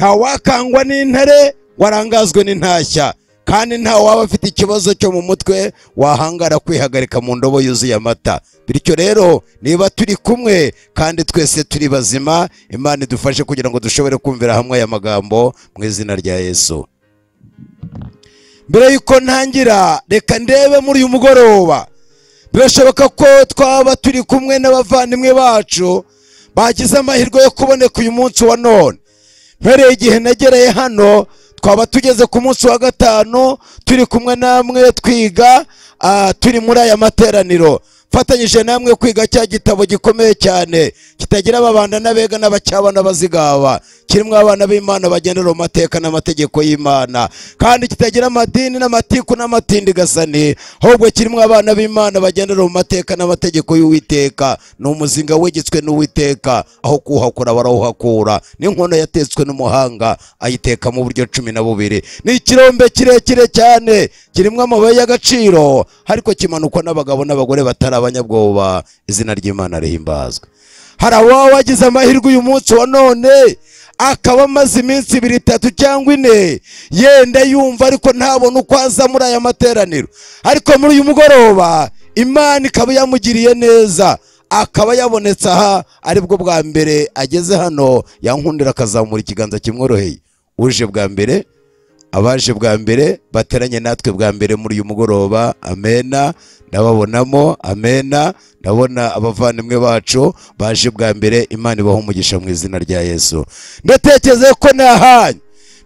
ntawakangwa n'intare warangazwe n'intashya, kandi nta waba afite ikibazo cyo mu mutwe wahangara kwihagarika mu ndobo yuzuye amata. Bityo rero niba turi kumwe kandi twese turi bazima, Imana idufashe kugira ngo dushobore kumvira hamwe aya magambo mu izina rya Yesu. Mbere yuko ntangira, reka ndebe muri uyu mugoroba, birashoboka ko twaba turi kumwe n'abavandimwe bacu bagize amahirwe yo kuboneka uyu munsi wa none. Mpereye igihe nagereye hano, twaba tugeze ku munsi wa gatanu turi kumwe namwe twiga, turi muri aya materaniro, fatanyije namwe kwiga cya gitabo gikomeye cyane kitagira ababanda n'abega n'abacyaba n'abazigaba, kirimo abana b'Imana bagendera mu mateka n'amategeko y'Imana, kandi kitagira amadini n'amatiku n'amatindigasani, ahubwo kirimo abana b'Imana bagendera mu mateka n'amategeko y'Uwiteka. Ni umuzinga wegetswe n'Uwiteka, aho kuwuhakura barawuhakura, n'inkono yatetswe n'umuhanga ayiteka mu buryo 12. Ni ikirombe kirekire cyane kirimo amabuye y'agaciro, ariko kimanukwa n'abagabo n'abagore batari abanyabwoba. Izina ry'Imana rihimbazwe. Hari abawe wagize amahirwe uyu munsi wa none akaba amaze iminsi 2, 3 cyangwa 4 yenda yumva ariko ntabona uko aza muri aya materaniro, ariko muri uyu mugoroba Imana ikaba yamugiriye neza, akaba yabonetse aha aribwo bwa mbere ageze hano. Yankundira akazamura ikiganza kimworoheye. Uje bwa mbere, abaje bwa mbere bateranye natwe bwa mbere muri uyu mugoroba, amena. Ndababonamo, amena. Ndabona abavandimwe bacu baje bwa mbere. Imana ibaho umugisha mu izina rya Yesu. Ndatekereza ko nahanye,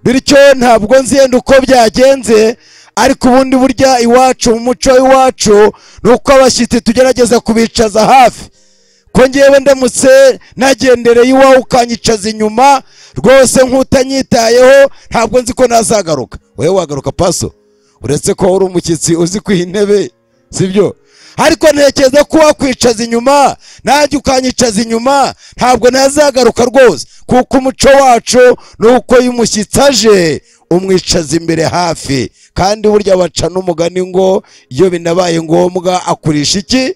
bityo ntabwo nzi yenda uko byagenze, ariko ubundi burya iwacu, mu muco w'iwacu, nuko abashyitsi tugerageza kubicaza hafi. Ko ngewe ndamutse nagendereye iwawe ukanyicaza inyuma rwose nk'utanyitayeho, ntabwo nzi ko nazagaruka. Wewe wagaruka paso, uretse ko uri umushyitsi uzi kwiha intebe, sibyo? Ariko ntekereza ko wakwicaza inyuma nanjye ukanyicaza inyuma, ntabwo nazagaruka rwose, kuko umuco wacu nuko iyo umushyitsi aje umwicaza imbere hafi. Kandi burya baca n'umugani ngo iyo binabaye ngombwa akurisha iki?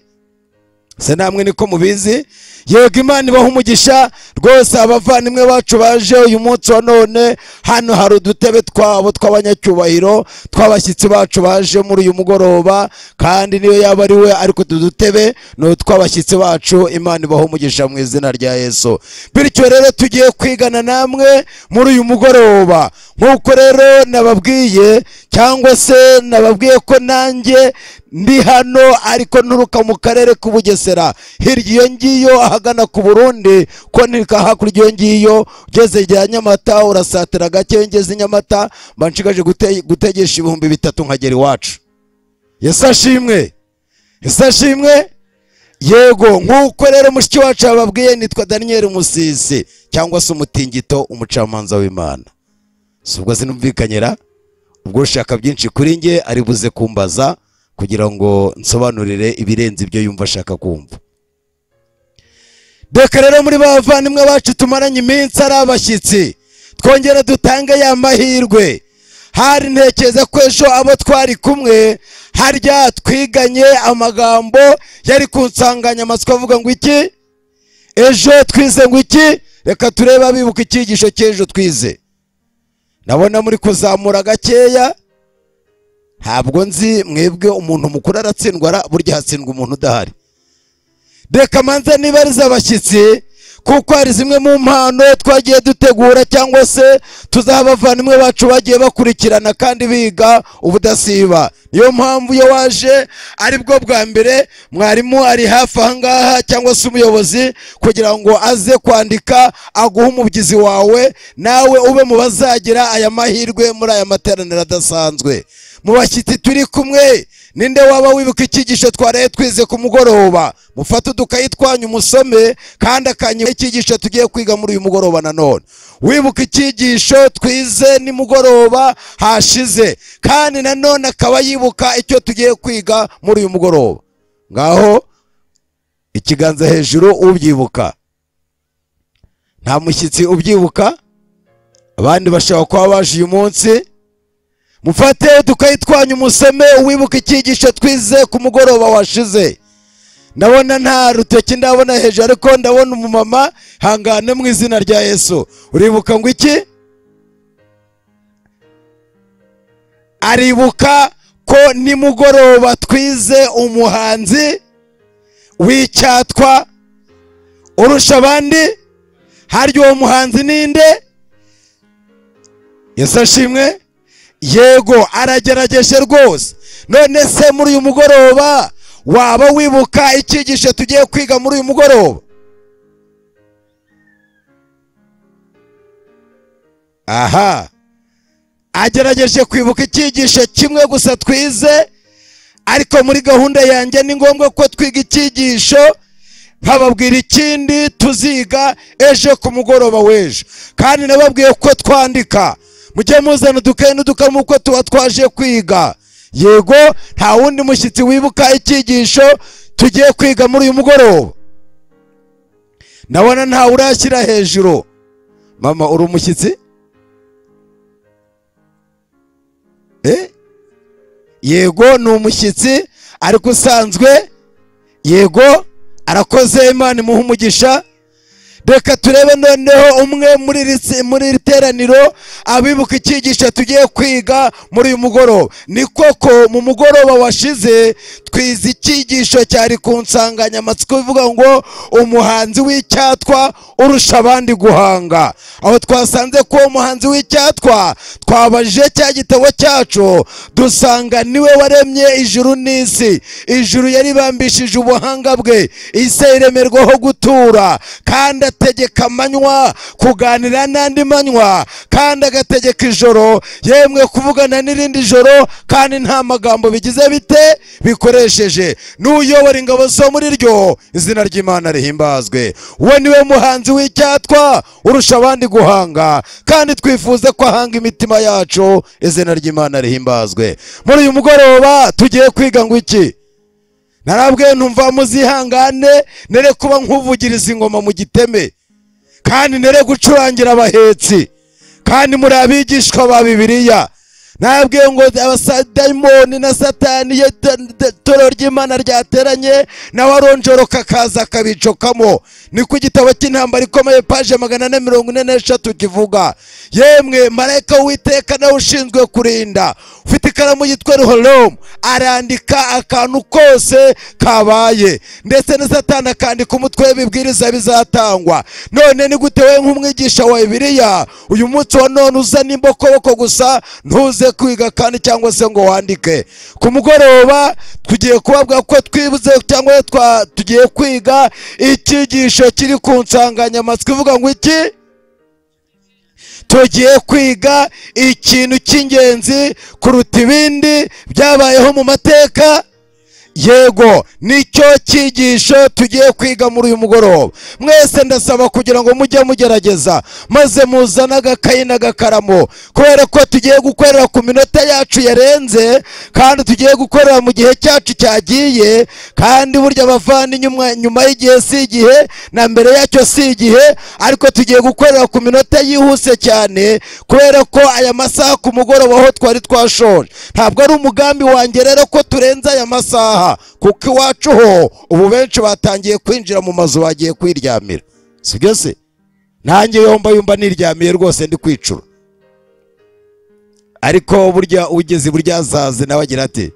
Se namwe niko mubizi? Yego, Imana ibaho umugisha rwose. Abavandimwe bacu baje uyu munsi wa none, hano hari udutebe twabo tw'abanyacyubahiro tw'abashyitsi bacu baje muri uyu mugoroba, kandi niyo yaba ari we, ariko tudutebe no tw'abashyitsi bacu. Imana ibaho umugisha mu izina rya Yesu. Bityo rero tugiye kwigana namwe muri uyu mugoroba, nk'uko rero nababwiye, cyangwa se nababwiye ko nanjye ndi hano ariko nturuka mu karere k'Ubugesera, hirya iyo ngiyo ahagana ku Burundi, ko ntika hakurya iyo ngiyo ugeze rya Nyamata urasatira gake, ngeze Nyamata mba nshigaje gutegesha 3,000 nkagera iwacu. Yesu ashimwe, Yesu ashimwe. Yego, nk'uko rero mushiki wacu ababwiye, nitwa Daniel Musisi, cyangwa se umutingito, umucamanza w'Imana. Subwo sinumvikanyera, ubwo ushaka byinshi kuri nge ari buze kumbaza kugira ngo nsobanurire ibirenze ibyo yumva ashaka kumva. Deka rero muri bavandimwe bacu tumaranye iminsi ari abashyitsi, twongera dutanga ya mahirwe. Hari ntekereza ko ejo abo twari kumwe harya twiganye amagambo yari ku nsanganyamatsiko avuga ngo iki? Ejo twize ngo iki? Reka turebe abibuka icyigisho cy'ejo twize. Nabona muri kuzamura gakeya. Ntabwo nzi mwebwe umuntu mukuru aratsindwa, burya hatsindwa umuntu udahari. Reka manza nibariza abashyitsi, kuko hari zimwe mu mpano twagiye dutegura, cyangwa se tuzabavandimwe bacu bagiye bakurikirana kandi biga ubudasiba. Niyo mpamvu iyo waje aribwo bwa mbere mwarimu ari hafi aha ngaha, cyangwa se umuyobozi, kugira ngo aze kwandika aguhe umubyizi wawe, nawe ube mu bazagira aya mahirwe muri aya materaniro adasanzwe. Mu bashyitsi turi kumwe, ninde waba wibuka icyigisho twaraye twize ku mugoroba? Mufate udukayi twanyu musome, kandi akanya icyigisho tugiye kwiga muri uyu mugoroba nanone. Wibuka icyigisho twize ni mugoroba hashize, kandi nanone akaba yibuka icyo tugiye kwiga muri uyu mugoroba. Ngaho ikiganza hejuru ubyibuka. Nta mushyitsi ubyibuka? Abandi bashaka kuba baje uyu munsi. Mufate udukayi twanyu musome, wibuka icyigisho twize ku mugoroba washize. Ndabona nta rutoki ndabona hejuru, ariko ndabona umumama. Hangane mu izina rya Yesu. Uribuka ngo iki? aribuka ko nimugoroba twize umuhanzi w'icyatwa urusha abandi. Harya uwo muhanzi ninde? Yesu ashimwe. Yego, aragerageje rwose. None se muri uyu mugoroba waba wibuka icyigisho tugiye kwiga muri uyu mugoroba? Aha, agerageje kwibuka icyigisho kimwe gusa twize, ariko muri gahunda yanjye ni ngombwa ko twiga icyigisho nkababwira ikindi tuziga ejo ku mugoroba w'ejo. Kandi nababwiye ko twandika, mujye muzana udukayi n'udukaramu uko tuba twaje kwiga. Yego, nta wundi mushyitsi wibuka icyigisho tugiye kwiga muri uyu mugoroba? Ndabona ntawe urashyira hejuru. Mama, uri umushyitsi? Yego, ni umushyitsi ariko usanzwe. Yego, arakoze, Imana imuhe umugisha. Reka turebe noneho umwe muri iri teraniro abibuka icyigisho tugiye kwiga muri uyu mugoroba. Ni koko mu mugoroba washize twize icyigisho cyari ku nsanganyamatsiko ivuga ngo umuhanzi w'icyatwa urusha abandi guhanga. Aho twasanze ko umuhanzi w'icyatwa twabajije cya gitabo cyacu dusanga niwe waremye ijuru n'isi. Ijuru yaribambishije ubuhanga bwe, isi iremerwaho gutura, kandi ategeka amanywa kuganira n'andi manywa, kandi agategeka ijoro yemwe kuvugana n'irindi joro, kandi nta magambo bigize bite bikoresheje. N'uyobora ingabo zo muri ryo, izina ry'Imana rihimbazwe. Uwo niwe muhanzi w'icyatwa urusha abandi guhanga, kandi twifuza ko ahanga imitima yacu, izina ry'Imana rihimbazwe. Muri uyu mugoroba tugiye kwiga ngo iki? Narabwiye ntumva muzihangane, nere kuba nkuvugiriza ingoma mu giteme, kandi nere gucurangira abahetsi, kandi muri abigishwa ba Bibiliya. Nabwiye ngo abasadayimoni na Satani itoro ry'Imana ryateranye nawe aronjoroka kaza akabicokamo. Ni ku gitabo cy'intambara ikomeye paje 443 kivuga. Yemwe marayika w'Uwiteka nawe ushinzwe kurinda, ufite ikaramu yitwa Ruholomu, arandika akantu kose kabaye, ndetse na Satani akandika umutwe w'ibibwiriza bizatangwa. None ni gute we nk'umwigisha wa Bibiliya uyu munsi wa none uzana imbokoboko gusa ntuze kwiga kandi cyangwa se ngo wandike? Ku mugoroba tugiye kubabwira ko twibuze cyangwa tugiye kwiga icyigisho kiri ku nsanganyamatsiko ivuga ngo iki? Tugiye kwiga ikintu cy'ingenzi kuruta ibindi byabayeho mu mateka. Yego, nicyo cyigisho tugiye kwiga muri uyu mugoroba. Mwese ndasaba kugira ngo mujye mugerageza maze muzana agakayi n'agakaramu, kubera ko tugiye gukorera ku minota yacu yarenze, kandi tugiye gukorera mu gihe cyacu cyagiye. Kandi burya abavana nyuma y'igihe si igihe, na mbere yacyo si igihe, ariko tugiye gukorera ku minota yihuse cyane, kubera ko aya masaha ku mugoroba aho twari twashoje. Ntabwo ari umugambi wanjye rero ko turenza aya masaha, kuko iwacu ho ubu benshi batangiye kwinjira mu mazu bagiye kwiryamira. Sibyo se? Nanjye yumva niryamiye rwose ndi kwicura. Ariko burya ugeze burya azaze nawe agira ati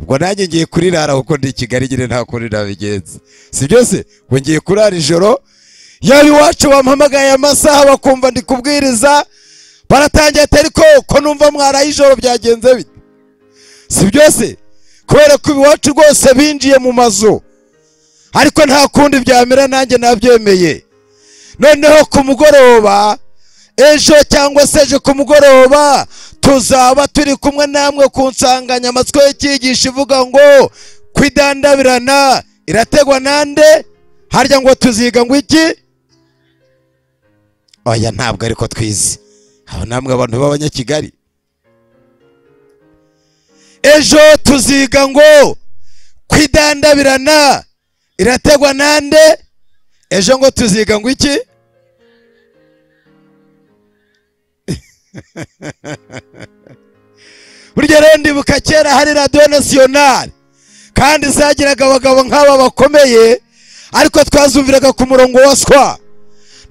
ubwo nanjye ngiye kurirara kuko ndi Kigali nyine nta kuri nabigenza. Sibyo se? Ngo ngiye kurara ijoro, yaba iwacu bampamagaye amasaha bakumva ndi kubwiriza, baratangiye ati ko numva mwaraye ijoro byagenze bite? Sibyo se? Kubera ko iwacu rwose binjiye mu mazu, ariko nta kundi byamera, nanjye nabyemeye. Noneho ku mugoroba ejo cyangwa se ejo ku mugoroba tuzaba turi kumwe namwe ku nsanganyamatsiko y'icyigisho ivuga ngo kwidandabirana irategwa nande? Harya ngo tuziga ngo iki? Oya, ntabwo ariko twize. Abo namwe abantu b'Abanyakigali. Ejo tuziga ngo kwidandabirana irategwa nande? Ejo ngo tuziga ngo iki? Burya rero ndibuka kera hari Radio Nationale, kandi zagiraga abagabo nk'aba bakomeye, ariko twazumviraga ku murongo wa swa.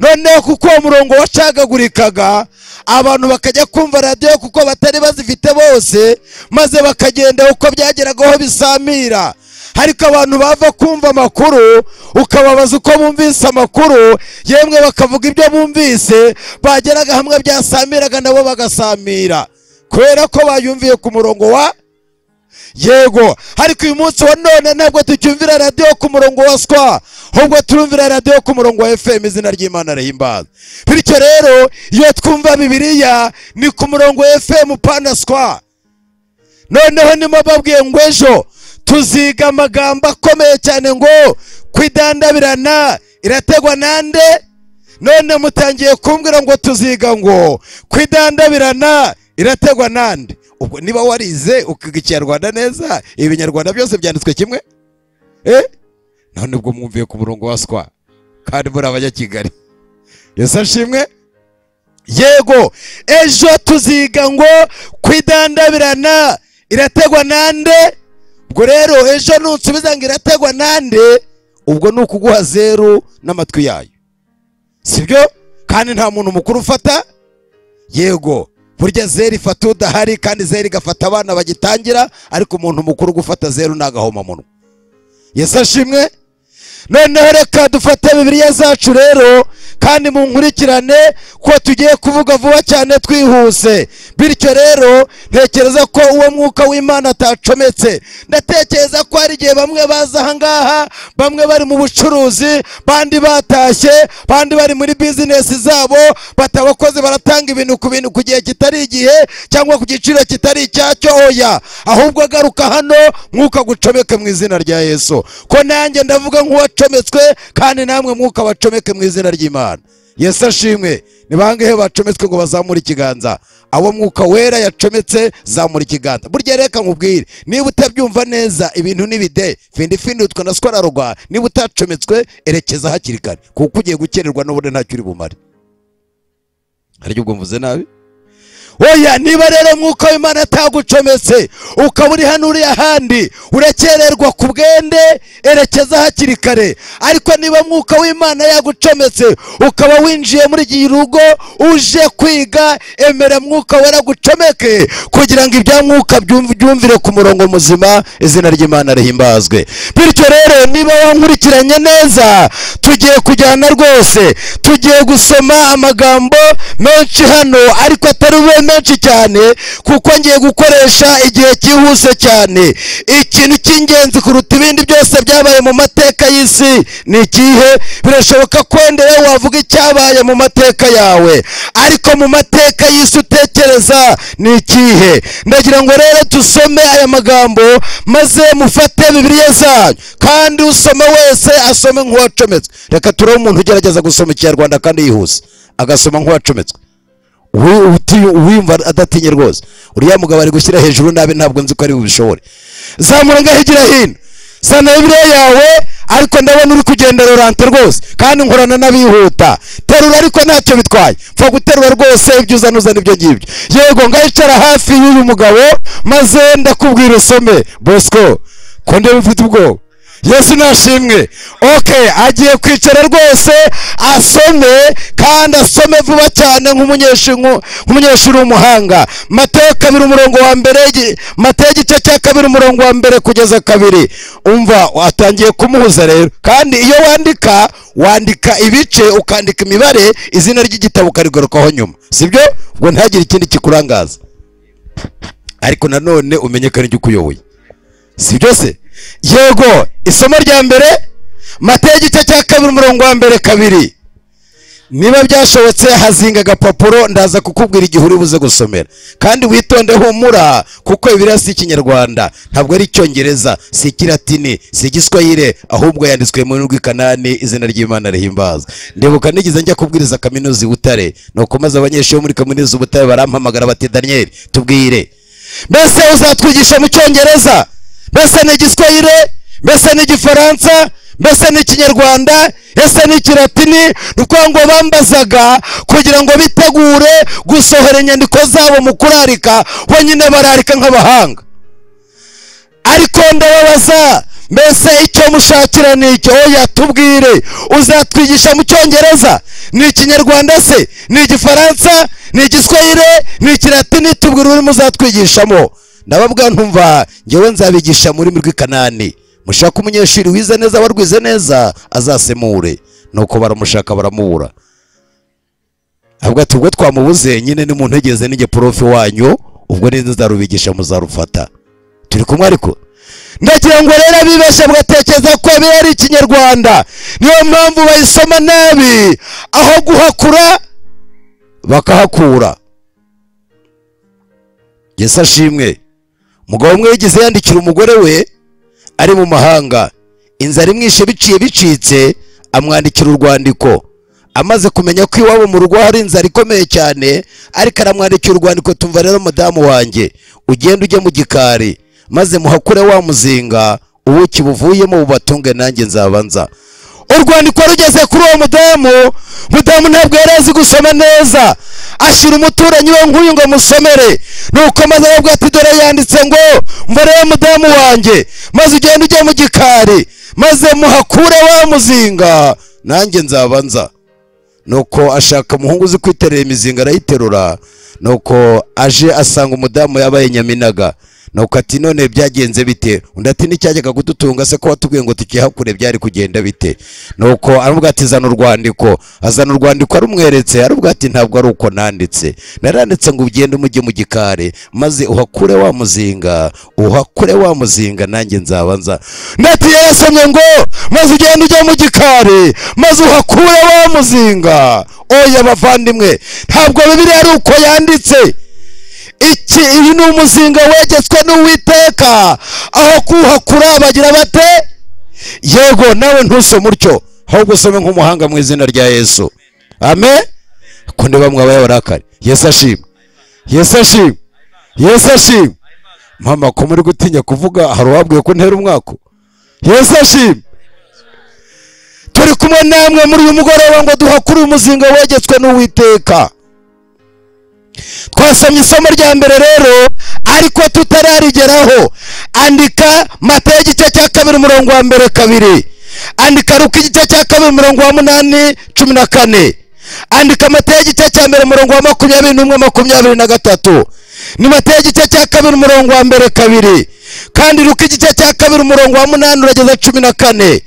noneho kuko uwo murongo wacagagurikaga abantu bakajya kumva radiyo kuko batari bazifite bose, maze bakagenda uko byageragaho bisamira. ariko abantu bava kumva amakuru ukababaza uko bumvise amakuru, yemwe bakavuga ibyo bumvise, bageraga hamwe byasamiraga nabo bagasamira kubera ko bayumviye ku murongo wa yego. ariko uyu munsi wa none ntabwo tucyumvira radiyo ku murongo wa SWA, ahubwo turumvira radiyo ku murongo wa FM. izina ry'Imana rihimbaza. bityo rero iyo twumva Bibiliya ni ku murongo wa FM pana SWA. noneho nimo babwiye ngo ejo tuziga amagambo akomeye cyane ngo kwidandabirana irategwa nande. none mutangiye kumbwira ngo tuziga ngo kwidandabirana irategwa nande. ubwo niba warize ukiga Ikinyarwanda neza, ibinyarwanda byose byanditswe kimwe, none ubwo mwumviye ku murongo wa SWA kandi muri abanyakigali. Yesu ashimwe. yego ejo tuziga ngo kwidandabirana irategwa nande. ubwo rero ejo nutsubiza ngo irategwa nande, ubwo ni ukuguha zeru n'amatwi yayo, sibyo? kandi nta muntu mukuru ufata. yego burya zeru ifata udahari, kandi zeru igafata abana bagitangira, ariko umuntu mukuru gufata zeru nagahoma munwa. Yesu ashimwe. noneho reka dufate Bibiliya zacu rero kandi munkurikirane ko tugiye kuvuga vuba cyane twihuse. bityo rero ntekereza ko uwo mwuka w'Imana atacometse. ndatekereza ko hari igihe bamwe baza aha ngaha, bamwe bari mu bucuruzi, bandi batashye, bandi bari muri bizinesi zabo, batabakoze baratanga ibintu ku bintu ku gihe kitari igihe cyangwa ku giciro kitari icyacyo. oya, ahubwo agaruka hano mwuka gucomeke mu izina rya Yesu. ko nanjye ndavuga nk'uwacometswe, kandi namwe mwuka wacomeke mu izina ry'Imana. Yesu ashimwe. ni bangahe bacometswe ngo bazamure ikiganza? abo mwuka wera yacometse, zamura ikiganza. burya reka nkubwire, niba utabyumva neza ibintu nibide findi utwo na SWA, niba utacometswe erekeza hakiri kare, kuko ugiye gukererwa n'ubundi ntacyo uri bumare. hari ubwo mvuze nabi? oya, niba rero mwuka w'Imana atagucometse ukaba uri hano uri ahandi, urakererwa ku bwende, erekeza hakiri kare. ariko niba mwuka w'Imana yagucometse ukaba winjiye muri iki rugo uje kwiga, emera mwuka wera gucomeke kugira ngo ibya mwuka byumvire ku murongo muzima. izina ry'Imana rihimbazwe. bityo rero niba wankurikiranye neza, tugiye kujyana rwose, tugiye gusoma amagambo menshi hano, ariko atari menshi cyane, kuko ngiye gukoresha igihe cyihuse cyane. ikintu cy'ingenzi kuruta ibindi byose byabaye mu mateka y'isi ni ikihe? birashoboka ko ndetse wavuga icyabaye mu mateka yawe, ariko mu mateka y'isi utekereza ni ikihe? ndagira ngo rero tusome aya magambo, maze mufate Bibiliya zanyu, kandi usoma wese asome nk'uwacometswe. reka turebe umuntu ugerageza gusoma Ikinyarwanda kandi yihuse agasoma nk'uwacometswe, uwimva adatinye rwose. uriya mugabo ari gushyira hejuru nabi, ntabwo nzi ko ari bubishobore. zamura ngahigira hino, sana Bibiliya yawe, ariko ndabona uri kugenda rorante rwose, kandi nkorana n'abihuta. terura ariko ntacyo bitwaye, pfa guterura rwose, ibyo uzana ibyo ngibyo. yego ngahicara hafi y'uyu mugabo, maze ndakubwira usome. Bosco ko ndeba ufite ubwoba. Yesu nashimwe. agiye kwicara rwose asome, kandi asome vuba cyane nk'umunyeshuri w'umuhanga. Mateyo 2 umurongo wa mbere, Mateyo igice cya 2 umurongo wa mbere kugeza 2. umva watangiye kumuhuza rero. kandi iyo wandika ibice, ukandika imibare, izina ry'igitabo ukarigarukaho nyuma, sibyo? ubwo ntagire ikindi kikurangaza, ariko nanone umenyekane icyo ukuyoboye, sibyo se? yego isomo rya mbere, Mateyo igice cya 2 umurongo wa mbere 2. niba byashobotse hazinga agapapuro, ndaza kukubwira igihe uri buze gusomera, kandi witonde, humura, kuko Bibiliya si Ikinyarwanda, ntabwo ari Icyongereza, si Ikilatini, si Igiswahili, ahubwo yanditswe mu rurimi rw'Ikanani. izina ry'Imana rihimbazwe. ndibuka nigeze njya kubwiriza kaminuza i Butare, nuko maze abanyeshuri bo muri kaminuza i Butare barampamagara bati, Daniel tubwire, mbese uzatwigisha mu Cyongereza, mbese ni Igiswahili, mbese ni Igifaransa, mbese ni Ikinyarwanda, ese ni Ikilatini? nuko ngo bambazaga kugira ngo bitegure gusohora inyandiko zabo mu kurarika, bo nyine bararika nk'abahanga. ariko ndababaza, mbese icyo mushakira ni icyo? oya tubwire, uzatwigisha mu cyongereza, ni ikinyarwanda se, ni igifaransa, ni igiswahili, ni ikilatini? tubwire ururimi uzatwigishamo. ndababwira ntumva, njyewe nzabigisha mu rurimi rw'ikanani. mushaka umunyeshuri wize neza, warwize neza, azasemure. nuko baramushaka baramubura. ahubwo ati ubwo twamubuze nyine ni mu ntegeze n'ige profe wanyu, ubwo neza nzarubigisha muzarufata. turi kumwe ariko ndagira ngo rero bibeshye bagatekereza ko ari ikinyarwanda, niyo mpamvu bayisoma nabi, aho guhakura bakahakura. Yesu ashimwe. umugabo umwe yigeze yandikira umugore we ari mu mahanga, inzara imwishe biciye bicitse, amwandikira urwandiko. amaze kumenya ko iwabo mu rugo hari inzara ikomeye cyane, ariko aramwandikira urwandiko, tumva rero mudamu wanjye, ugenda ujye mu gikari maze muhakure wa muzinga, ubuki buvuyemo bubatunge, nanjye nzabanza. urwandiko rugeze kuri uwo mudamu ntabwo yari azi gusoma neza, ashyira umuturanyi we nk'uyu ngo amusomere. nuko maze aravuga ati dore yanditse ngo mva rero mudamu wanjye, maze ugenda ujye mu gikari maze muhakure wa muzinga, nanjye nzabanza. nuko ashaka umuhungu uzi kwiterera imizinga, arayiterura. nuko aje asanga umudamu yabaye nyaminaga. nuko ati none byagenze bite? undi ati n'icyajyaga kudutunga se ko watubwiye ngo tukihakure byari kugenda bite? nuko aravuga ati zana urwandiko. azana urwandiko arumweretse, aravuga ati ntabwo ari uko nanditse, naranditse ngo ugende umujye mu gikari maze uhakure wa muzinga, nanjye nzabanza. ndati yarasomye ngo maze ugende ujye mu gikari maze uhakure wa muzinga. oya bavandimwe, ntabwo Bibiliya ari uko yanditse. iyi ni umuzinga wegetswe n'Uwiteka, aho kuhakura bagira bate? yego nawe ntusome utyo, ahubwo usome nk'umuhanga mu izina rya Yesu. amen. kundi bamwe abaye barakari. Yesu ashimwe. Yesu ashimwe. Yesu ashimwe. mama ko muri gutinya kuvuga, hari uwabwiye ko ntera umwaka? Yesu ashimwe. turi kumwe namwe muri uyu mugoroba ngo duhakure umuzinga wegetswe n'Uwiteka. twasomye isomo rya mbere rero, ariko tutararigeraho. andika Matayo igice cya 2 umurongo wa 2. andika Luka igice cya 2 umurongo wa 8 14. andika Matayo igice cya 1 umurongo wa 21 23. ni Matayo igice cya 2 umurongo wa 2. kandi Luka igice cya 2 umurongo wa 8 urageza 14.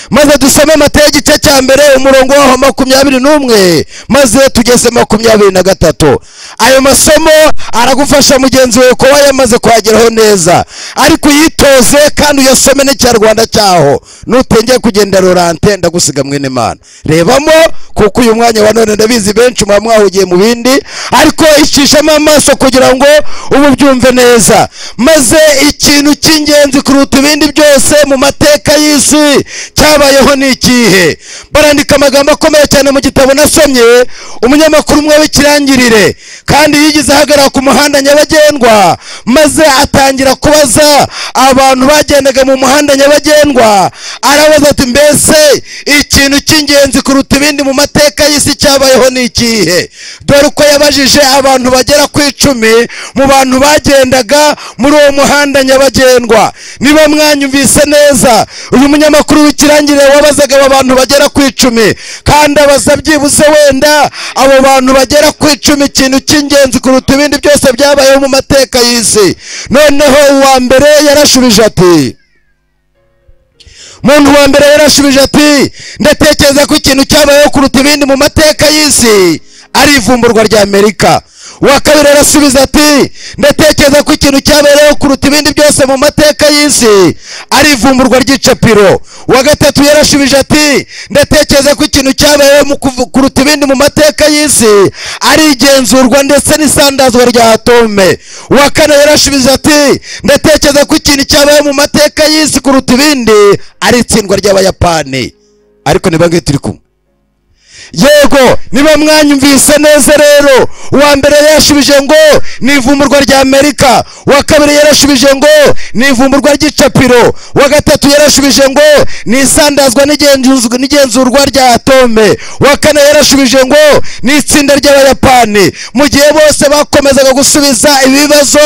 maze dusome Matayo igice cya 1 umurongo wa 21 maze tugeze 23. ayo masomo aragufasha mugenzi wawe ko wayamaze kuhageraho neza, ariko yitoze kandi uyasome n'ikinyarwanda cyaho. nutengeye kugenda Laurent, ndagusiga mwene Imana. rebamo, kuko uyu mwanya wa none ndabizi benshi mwahugiye mu bindi, ariko ishishamo amaso kugira ngo ubu byumve neza. maze ikintu cy'ingenzi kuruta ibindi byose mu mateka y'isi cyabayeho ni ikihe? barandika amagambo akomeye cyane mu gitabo nasomye. umunyamakuru umwe w'ikirangirire kandi yigize ahagarara ku muhanda nyabagendwa, maze atangira kubaza abantu bagendaga mu muhanda nyabagendwa. arabaza ati mbese ikintu cy'ingenzi kuruta ibindi mu mateka y'isi cyabayeho ni ikihe? dore uko yabajije abantu bagera ku 10 mu bantu bagendaga muri uwo muhanda nyabagendwa. niba mwanyumvise neza, uyu munyamakuru w'ikirangirire wabazaga aba bantu bagera ku 10, kandi abaza byibuze wenda abo bantu bagera ku 10 ikintu cy'ingenzi kuruta ibindi byose byabayeho mu mateka y'isi. noneho uwa mbere yarashubije ati, umuntu wa mbere yarashubije ati, ndatekereza ko ikintu cyabayeho kuruta ibindi mu mateka y'isi ari ivumburwa rya Amerika. uwa kabiri arasubiza ati, ndatekereza ko ikintu cyabayeho kuruta ibindi byose mu mateka y'isi ari ivumburwa ry'icapiro. uwa gatatu yarashubije ati, ndatekereza ko ikintu cyabayeho kuruta ibindi mu mateka y'isi ari igenzurwa ndetse n'isandazwa rya atome. uwa kane yarashubije ati, ndatekereza ko ikintu cyabayeho mu mateka y'isi kuruta ibindi ari itsindwa ry'Abayapani. ariko nibange turi kumwe. yego niba mwanyumvise neza rero, uwa mbere yashubije ngo ni ivumburwa rya Amerika, uwa kabiri yarashubije ngo ni ivumburwa ry'icapiro, uwa gatatu yarashubije ngo ni isandazwa n'igenzurwa rya atome, uwa kane yarashubije ngo ni itsinda ry'abayapani. Mu gihe bose bakomezaga gusubiza ibibazo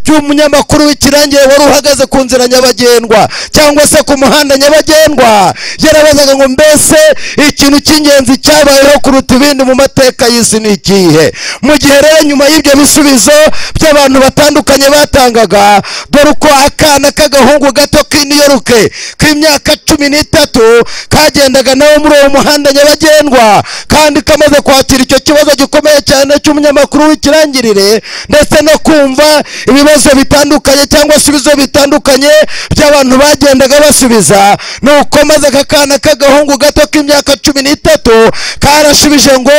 by'umunyamakuru w'ikirangirire wari uhagaze ku nzira nyabagendwa cyangwa se ku muhanda nyabagendwa, yarabazaga ngo mbese ikintu cy'ingenzi cyabayeho kuruta ibindi mu mateka y'isi ni ikihe? Mu gihe rero nyuma y'ibyo bisubizo by'abantu batandukanye batangaga, dore uko akana k'agahungu gato k'i New York k'imyaka 13 kagendaga nawe muri uwo muhanda nyabagendwa, kandi kamaze kwakira icyo kibazo gikomeye cyane cy'umunyamakuru w'ikirangirire ndetse no kumva ibibazo bitandukanye cyangwa se ibibazo bitandukanye by'abantu bagendaga basubiza, nuko maze akana k'agahungu gato k'imyaka 13 karashubije ngo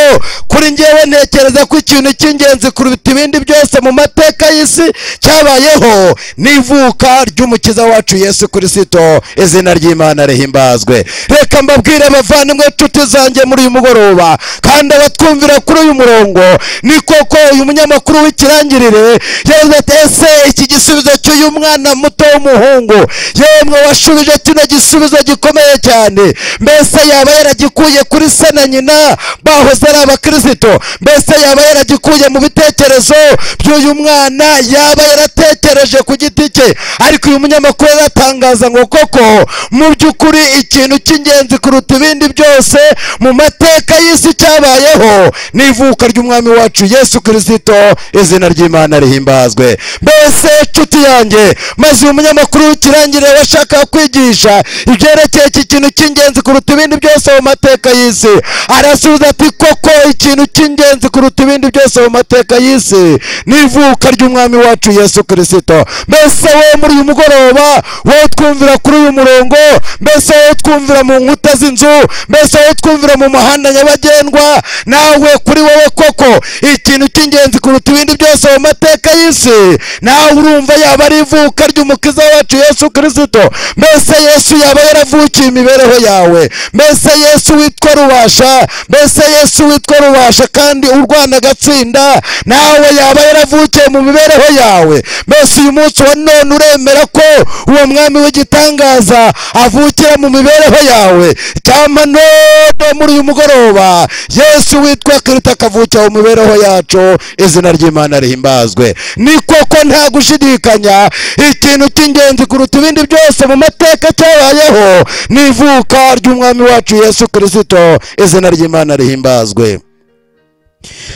kuri njyewe ntekereza ko ikintu cy'ingenzi kuruta ibindi byose mu mateka y'isi cyabayeho n'ivuka ry'umukiza wacu Yesu Kristo, izina ry'Imana rihimbazwe. Reka mbabwire abavandimwe inshuti zanjye muri uyu mugoroba kandi abatwumvira kuri uyu murongo, ni koko uyu munyamakuru w'ikirangirire yavuze ati ese iki gisubizo cy'uyu mwana muto w'umuhungu yemwe washubije kino gisubizo gikomeye cyane, mbese yaba yaragikuye kuri se na nyina bahoze ari abakristo? Mbese yaba yaragikuye mu bitekerezo by'uyu mwana yaba yaratekereje ku giti cye? Ariko uyu munyamakuru aratangaza ngo koko mu by'ukuri ikintu cy'ingenzi kuruta ibindi byose mu mateka y'isi cyabayeho n'ivuka ry'umwami wacu Yesu Kristo, izina ry'Imana rihimbazwe. Mbese nshuti yanjye, maze uyu munyamakuru w'ikirangirire washaka kwigisha ibyerekeye iki kintu cy'ingenzi kuruta ibindi byose mu mateka y'isi, arasubiza ati koko ikintu cy'ingenzi kuruta ibindi byose mu mateka y'isi n'ivuka ry'umwami wacu Yesu Kristo. Mbese wowe muri uyu mugoroba, wowe twumvira kuri uyu murongo, mbese wowe twumvira mu nkuta z'inzu, mbese wowe twumvira mu muhanda nyabagendwa, nawe kuri wowe koko ikintu cy'ingenzi kuruta ibindi byose mu mateka y'isi nawe urumva yaba ari ivuka ry'umukiza wacu Yesu Kristo? Mbese Yesu yaba yaravukiye imibereho yawe? Mbese Yesu witwa Rubasha, mbese Yesu witwa Rubasha kandi urwana agatsinda, nawe yaba yaravukiye mu mibereho yawe? Mbese uyu munsi wa none uremera ko uwo mwami w'igitangaza avukira mu mibereho yawe? Cyangwa none muri uyu mugoroba Yesu witwa Kristo akavukira mu mibereho yacu, izina ry'Imana rihimbazwe. Ni koko nta gushidikanya ikintu cy'ingenzi kuruta ibindi byose mu mateka cyabayeho n'ivuka ry'umwami wacu Yesu Kristo, izina ry'Imana rihimbazwe.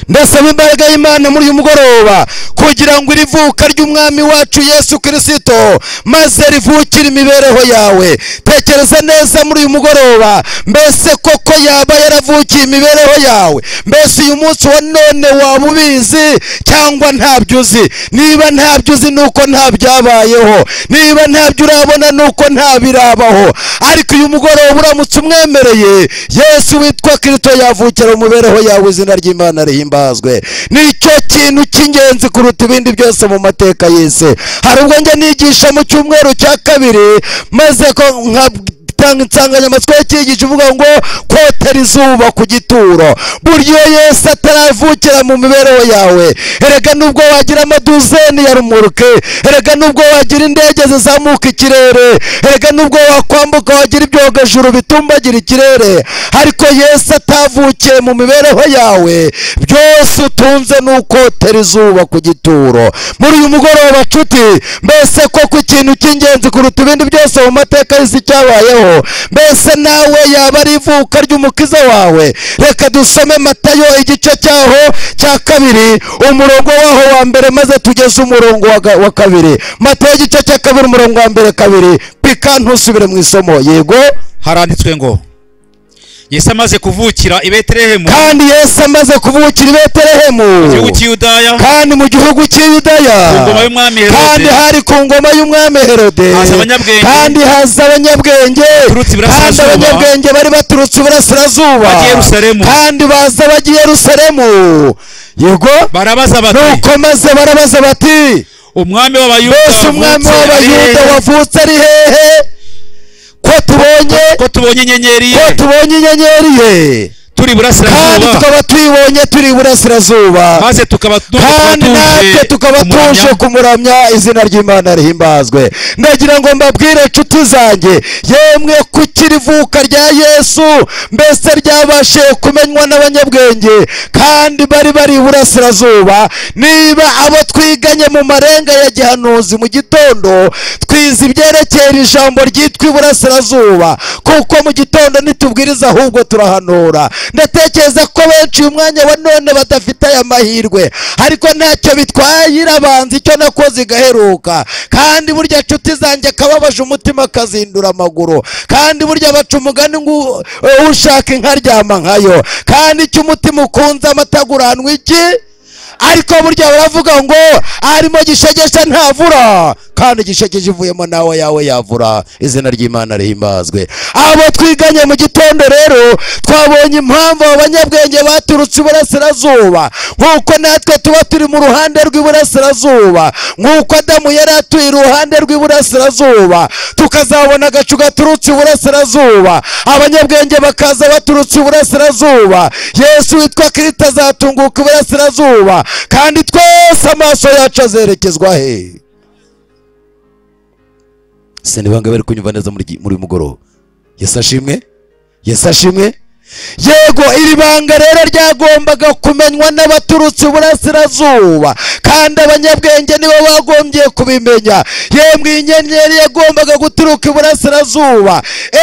Ndasaba imbaraga y'Imana muri uyu mugoroba kugira ngo irivuka ry'umwami wacu Yesu Kristo maze rivukire imibereho yawe. Tekereza neza muri uyu mugoroba, mbese koko yaba yaravukiye imibereho yawe? Mbese uyu munsi wa none waba ubizi cyangwa ntabyo uzi? Niba ntabyo uzi nuko nta byabayeho, niba ntabyo urabona nuko nta birabaho. Ariko uyu mugoroba uramutse umwemereye Yesu witwa Kristo yavukira mu mibereho yawe, izina ry'Imana rihimbazwe. Nicyo kintu cy'ingenzi kuruta ibindi byose mu mateka y'isi. Hari ubwo njya nigisha mu cyumweru cya kabiri maze ko tanga insanganyamatsiko y'icyigisho uvuga ngo kotera izuba ku gituro. Buryo Yesu ataravukira mu mibereho yawe, erega nubwo wagira amaduzeni ya rumuruke, erega nubwo wagira indege zizamuka ikirere, erega nubwo wakwambuka wagira ibyogajuru bitumbagira ikirere, ariko Yesu atavukiye mu mibereho yawe, byose utunze n'ukotera izuba ku gituro. Muri uyu mugoroba nshuti, mbese koko ikintu cy'ingenzi kuruta ibindi byose mu mateka y'isi cyabayeho, mbese nawe yaba ari ivuka ry'umukiza wawe? Reka dusome Matayo igice cyaho cya kabiri umurongo waho wa mbere maze tugeze umurongo wa kabiri. Matayo igice cya kabiri umurongo wa mbere kabiri, pika ntusubire mu isomo. Yego, haranditswe ngo Yesu amaze kuvukira i Betelehemu, kandi Yesu amaze kuvukira i Betelehemu mu gihugu cy'Yudaya, kandi mu gihugu cy'Yudaya, ku ngoma y'umwami Herode, kandi hari ku ngoma y'umwami Herode, kandi haza abanyabwenge, kandi abanyabwenge bari baturutse iburasirazuba, kandi baza bagiye Yerusalemu. Yego, barabaza bati, nuko maze barabaza bati, umwami w'Abayuda wavutse ari hehe? Ko tubonye inyenyeri ye, turi kandi burasirazuba tukaba tuyibonye turi iburasirazuba maze tukaba kandi natwe tukaba tuje kumuramya izina ry'Imana rihimbazwe. Ndagira ngo mbabwire inshuti zanjye, yemwe kukiri ivuka rya Yesu mbese ryabashe kumenywa n'abanyabwenge kandi bari iburasirazuba. Niba abo twiganye mu marenga ya gihanuzi mu gitondo twize ibyerekeye ijambo ryitwa iburasirazuba, kuko mu gitondo nitubwiriza ahubwo turahanura. Ndatekereza ko benshi uyu mwanya wa none badafite aya mahirwe, ariko ntacyo bitwaye, irabanza icyo nakoze igaheruka. Kandi burya nshuti zanjye akababaje umutima kazindura amaguru, kandi burya baca umugani ngo ushaka inka aryama nkayo, kandi icyo umutima ukunze amataguranwa iki. Ariko burya baravuga ngo arimo gishegesha ntavura, kandi gishegeje ivuyemo nawe yawe yavura. Izina ry'Imana rihimbazwe. Abo twiganye mu gitondo rero twabonye impamvu abanyabwenge baturutse iburasirazuba, nk'uko natwe tuba turi mu ruhande rw'iburasirazuba, nk'uko Adamu yari atuye iruhande rw'iburasirazuba, tukazabona agacu gaturutse iburasirazuba, abanyabwenge bakaza baturutse iburasirazuba. Yesu witwa Kristo azatunguka iburasirazuba, kandi twese amaso yacu azerekezwa he? Sinibanga bari kunyumva neza muri mugoroba. Yesu ashimwe, Yesu ashimwe. Yego, iri banga rero ryagombaga kumenywa n'abaturutse iburasirazuba, kandi abanyabwenge nibo bagombye kubimenya. Yemwe inyenyeri yagombaga guturuka iburasirazuba.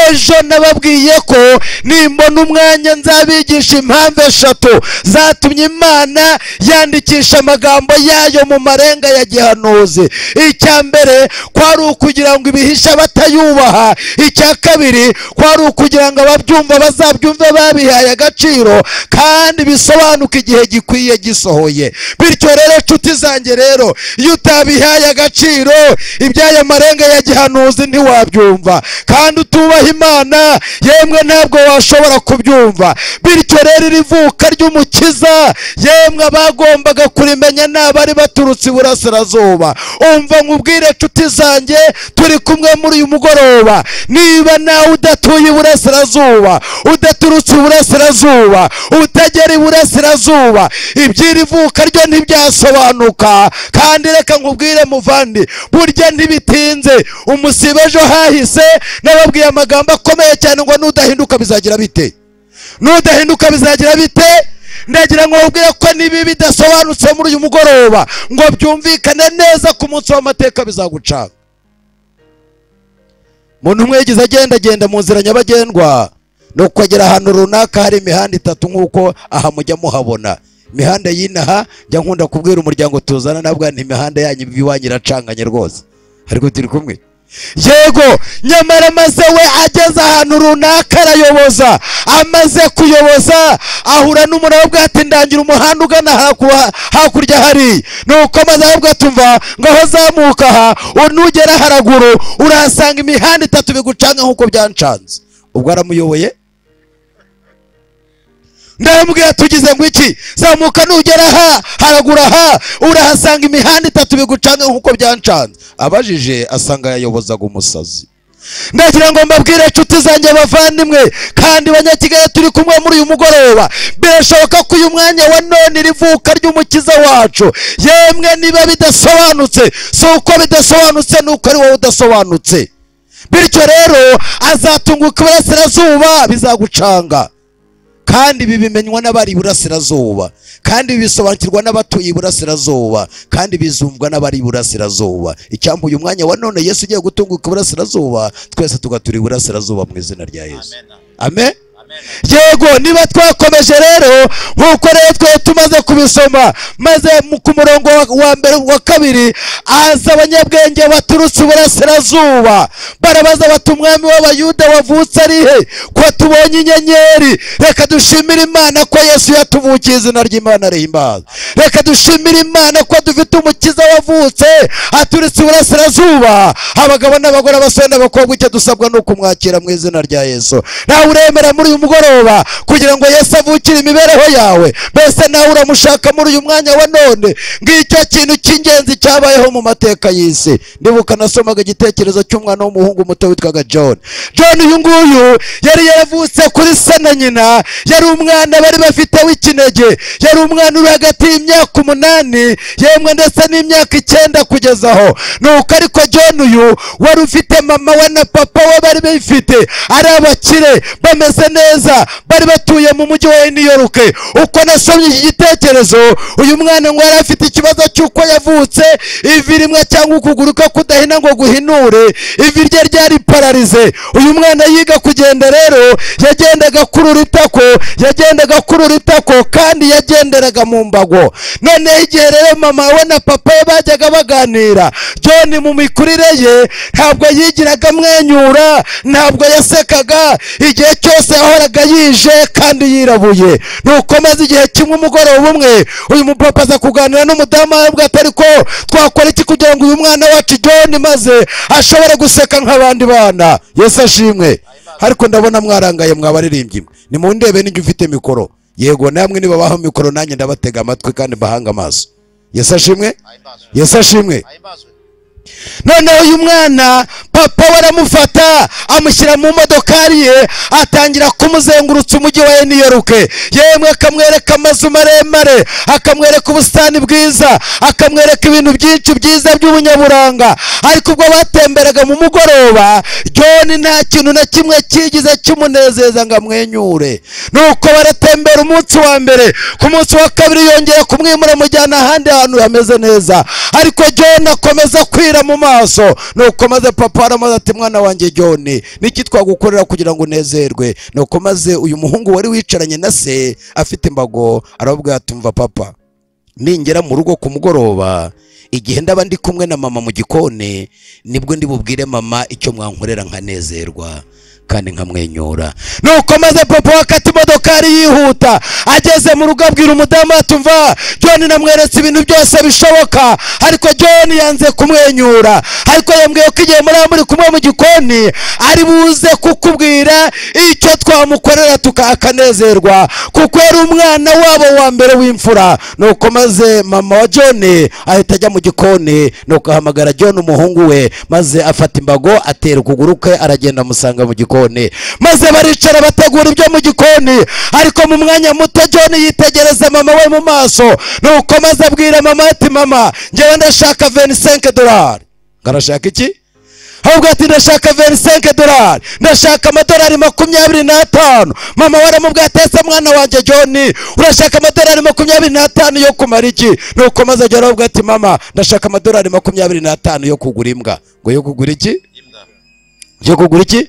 Ejo nababwiye ko nimbona umwanya nzabigisha impamvu eshatu zatumye Imana yandikisha amagambo yayo mu marenga ya gihanuzi. Icya mbere kwari ukugira ngo ibihisha batayubaha. Icya kabiri kwari ukugira ngo ababyumva bazabyumve babihaye agaciro kandi bisobanuka igihe gikwiye gisohoye. Bityo rero nshuti zanjye, rero iyo utabihaye agaciro iby'aya marenga ya gihanuzi ntiwabyumva, kandi utubaha Imana yemwe ntabwo washobora kubyumva. Bityo rero iri vuka ry'umukiza yemwe abagombaga kurimenya n'abari baturutse iburasirazuba. Umva nkubwire nshuti zanjye, turi kumwe muri uyu mugoroba, niba nawe udatuye iburasirazuba, udaturutse iburasirazuba, utagera iburasirazuba, iby'iri vuka ryo ntibyasobanuka. kandi reka nkubwire muvandi, burya ntibitinze. Umusibe ejo hahise nababwiye amagambo akomeye cyane ngo nudahinduka bizagira bite, nudahinduka bizagira bite. Ndagira ngo ubwire ko nibi bidasobanutse muri uyu mugoroba ngo byumvikane neza ku munsi w'amateka bizagucanga. Muntu umwe yagize agenda mu nzira nyabagendwa, nuko agera ahantu runaka hari imihanda itatu nk'uko aha mujya muhabona. Imihanda y'inaha njya nkunda kubwira umuryango tuzana nabwo nti imihanda yanyu biwanyu iracanganye rwose, ariko turi kumwe. Yego, nyamara maze we ageze ahantu runaka arayoboza. Amaze kuyoboza ahura n'umuntu avuga ati ndangira umuhanda ugana hakurya hari. Nuko maze avuga ati umva ngo aho zamuka aha unugera haraguru urahasanga imihanda itatu bigucanga nk'uko byancanze. Ubwo aramuyoboye, ndamubwira tugize ngo iki, zamuka nugera aha haraguru aha urahasanga imihanda itatu bigucanga nk'uko byancanze. Abajije asanga yayobozaga umusazi. Ndagira ngo mbabwire inshuti zanjye bavandimwe kandi banyakigali turi kumwe muri uyu mugoroba, birashoboka ko uyu mwanya wa none rivuka ry'umukiza wacu yemwe niba bidasobanutse, si uko bidasobanutse nuko ari wowe udasobanutse. Bityo rero azatunguka iburasirazuba bizagucanga, kandi bibimenywa n'abari iburasirazuba, kandi bisobanukirwa n'abatuye iburasirazuba, kandi bizumvwa n'abari iburasirazuba. Icyampa uyu mwanya wa none Yesu ugiye gutunguka iburasirazuba, twese tugatura iburasirazuba mu izina rya Yesu. Amen. Yego, niba twakomeje rero nk'uko rero twe tumaze kubisoma, maze ku murongo wa mbere wa kabiri aza abanyabwenge baturutse iburasirazuba barabaza bati umwami w'abayuda wavutse ari he, ko tubonye inyenyeri? Reka dushimire Imana ko Yesu yatuvukiye, izina ry'Imana rihimbazwe. Reka dushimire Imana ko dufite umukiza wavutse aturutse iburasirazuba. Abagabo n'abagore, abasore n'abakobwa, icyo dusabwa ni ukumwakira mu izina rya Yesu. Nawe uremera muri uyu mugoroba kugira ngo Yesu avukire imibereho yawe. Mbese nawe uramushaka muri uyu mwanya wa none? Ngicyo kintu cy'ingenzi cyabayeho mu mateka y'isi. Ndibuka nasomaga igitekerezo cy'umwana w'umuhungu muto witwaga John. Uyu nguyu yari yaravutse kuri se na nyina, yari umwana bari bafite w'ikinege, yari umwana uri hagati y'imyaka 8 yemwe ndetse n'imyaka 9 kugezaho. Nuko ariko John uyu wari ufite mama we na papa we bari bifite ari abakire bameze neza, bari batuye mu mujyi wa New York. Uko nasomye iki gitekerezo, uyu mwana ngo yari afite ikibazo cy'uko yavutse ivi rimwe cyangwa ukuguru ko kudahina ngo guhinure, ivi rye ryari pararize. Uyu mwana yiga kugenda rero yagendaga kurura itako kandi yagenderaga mu mbago. None igihe rero mama we na papa we bajyaga baganira, John mu mikurire ye ntabwo yigiraga amwenyura, ntabwo yasekaga, igihe cyose yahoraga yije kandi yirabuye. Nuko maze igihe kimwe umugoroba umwe uyu mupapa aza kuganira n'umudamu we ati ariko twakora iki kugira ngo uyu mwana wacu John maze ashobore guseka nk'abandi bana? Yesu ashimwe. Ariko ndabona mwarangaye mwabaririmbyi mwe, nimundebe n'ijye ufite mikoro. Yego namwe niba baho mikoro nanjye ndabatega amatwi kandi bahanga amaso. Yesu ashimwe. Yesu ashimwe. None uyu mwana papa waramufata amushyira mu modokari ye, atangira kumuzengurutsa umujyi wa New York. Yemwe akamwereka amazu maremare, akamwereka ubusitani bwiza, akamwereka ibintu byinshi byiza by'ubunyaburanga. Ariko ubwo batemberaga mu mugoroba, John nta kintu na kimwe kigize cy'umunezeza ngo amwenyure. Nuko baratembera umunsi wa mbere, ku munsi wa kabiri yongera kumwimura mujyana ahandi hantu hameze neza. Ariko John akomeza kwira mu maso. Nuko maze papa aramaze ati mwana wanjye John, niki twagukorera kugira ngo unezerwe? Nuko maze uyu muhungu wari wicaranye na se afite imbago arababwira ati umva papa, ningera mu rugo ku mugoroba, igihe ndaba ndi kumwe na mama mu gikoni, nibwo ndi bubwire mama icyo mwankorera nkanezerwa kandi nkamwenyura. Nuko maze papa wakati modokari yihuta, ageze mu rugo abwira umudamu ati umva John namweretse ibintu byose bishoboka, ariko John yanze kumwenyura. Ariko yambwiye ko igihe muri kumwe mu gikoni ari buze kukubwira icyo twamukorera tukakanezerwa, kuko yari umwana wabo wa mbere w'imfura. Nuko maze mama wa John ahita ajya mu gikoni, nuko ahamagara John umuhungu we, maze afata imbago atera ukuguru kwe aragenda amusanga mu gikoni. Maze baricara bategura ibyo mu gikoni. Ariko mu mwanya muto John yitegereza mama we mu maso. Nuko maze abwira mama ati mama, ngewe ndashaka $25. Ngarashaka iki? Ahubwo ati ndashaka $25, ndashaka amadolari 25. Mama waramubwira ati ese mwana wanjye John urashaka amadolari 25 yo kumara iki? Nuko maze John arabwira ati mama ndashaka amadolari 25 yo kugura imbwa. Ngo yo kugura iki? Imbwa. Yo kugura iki?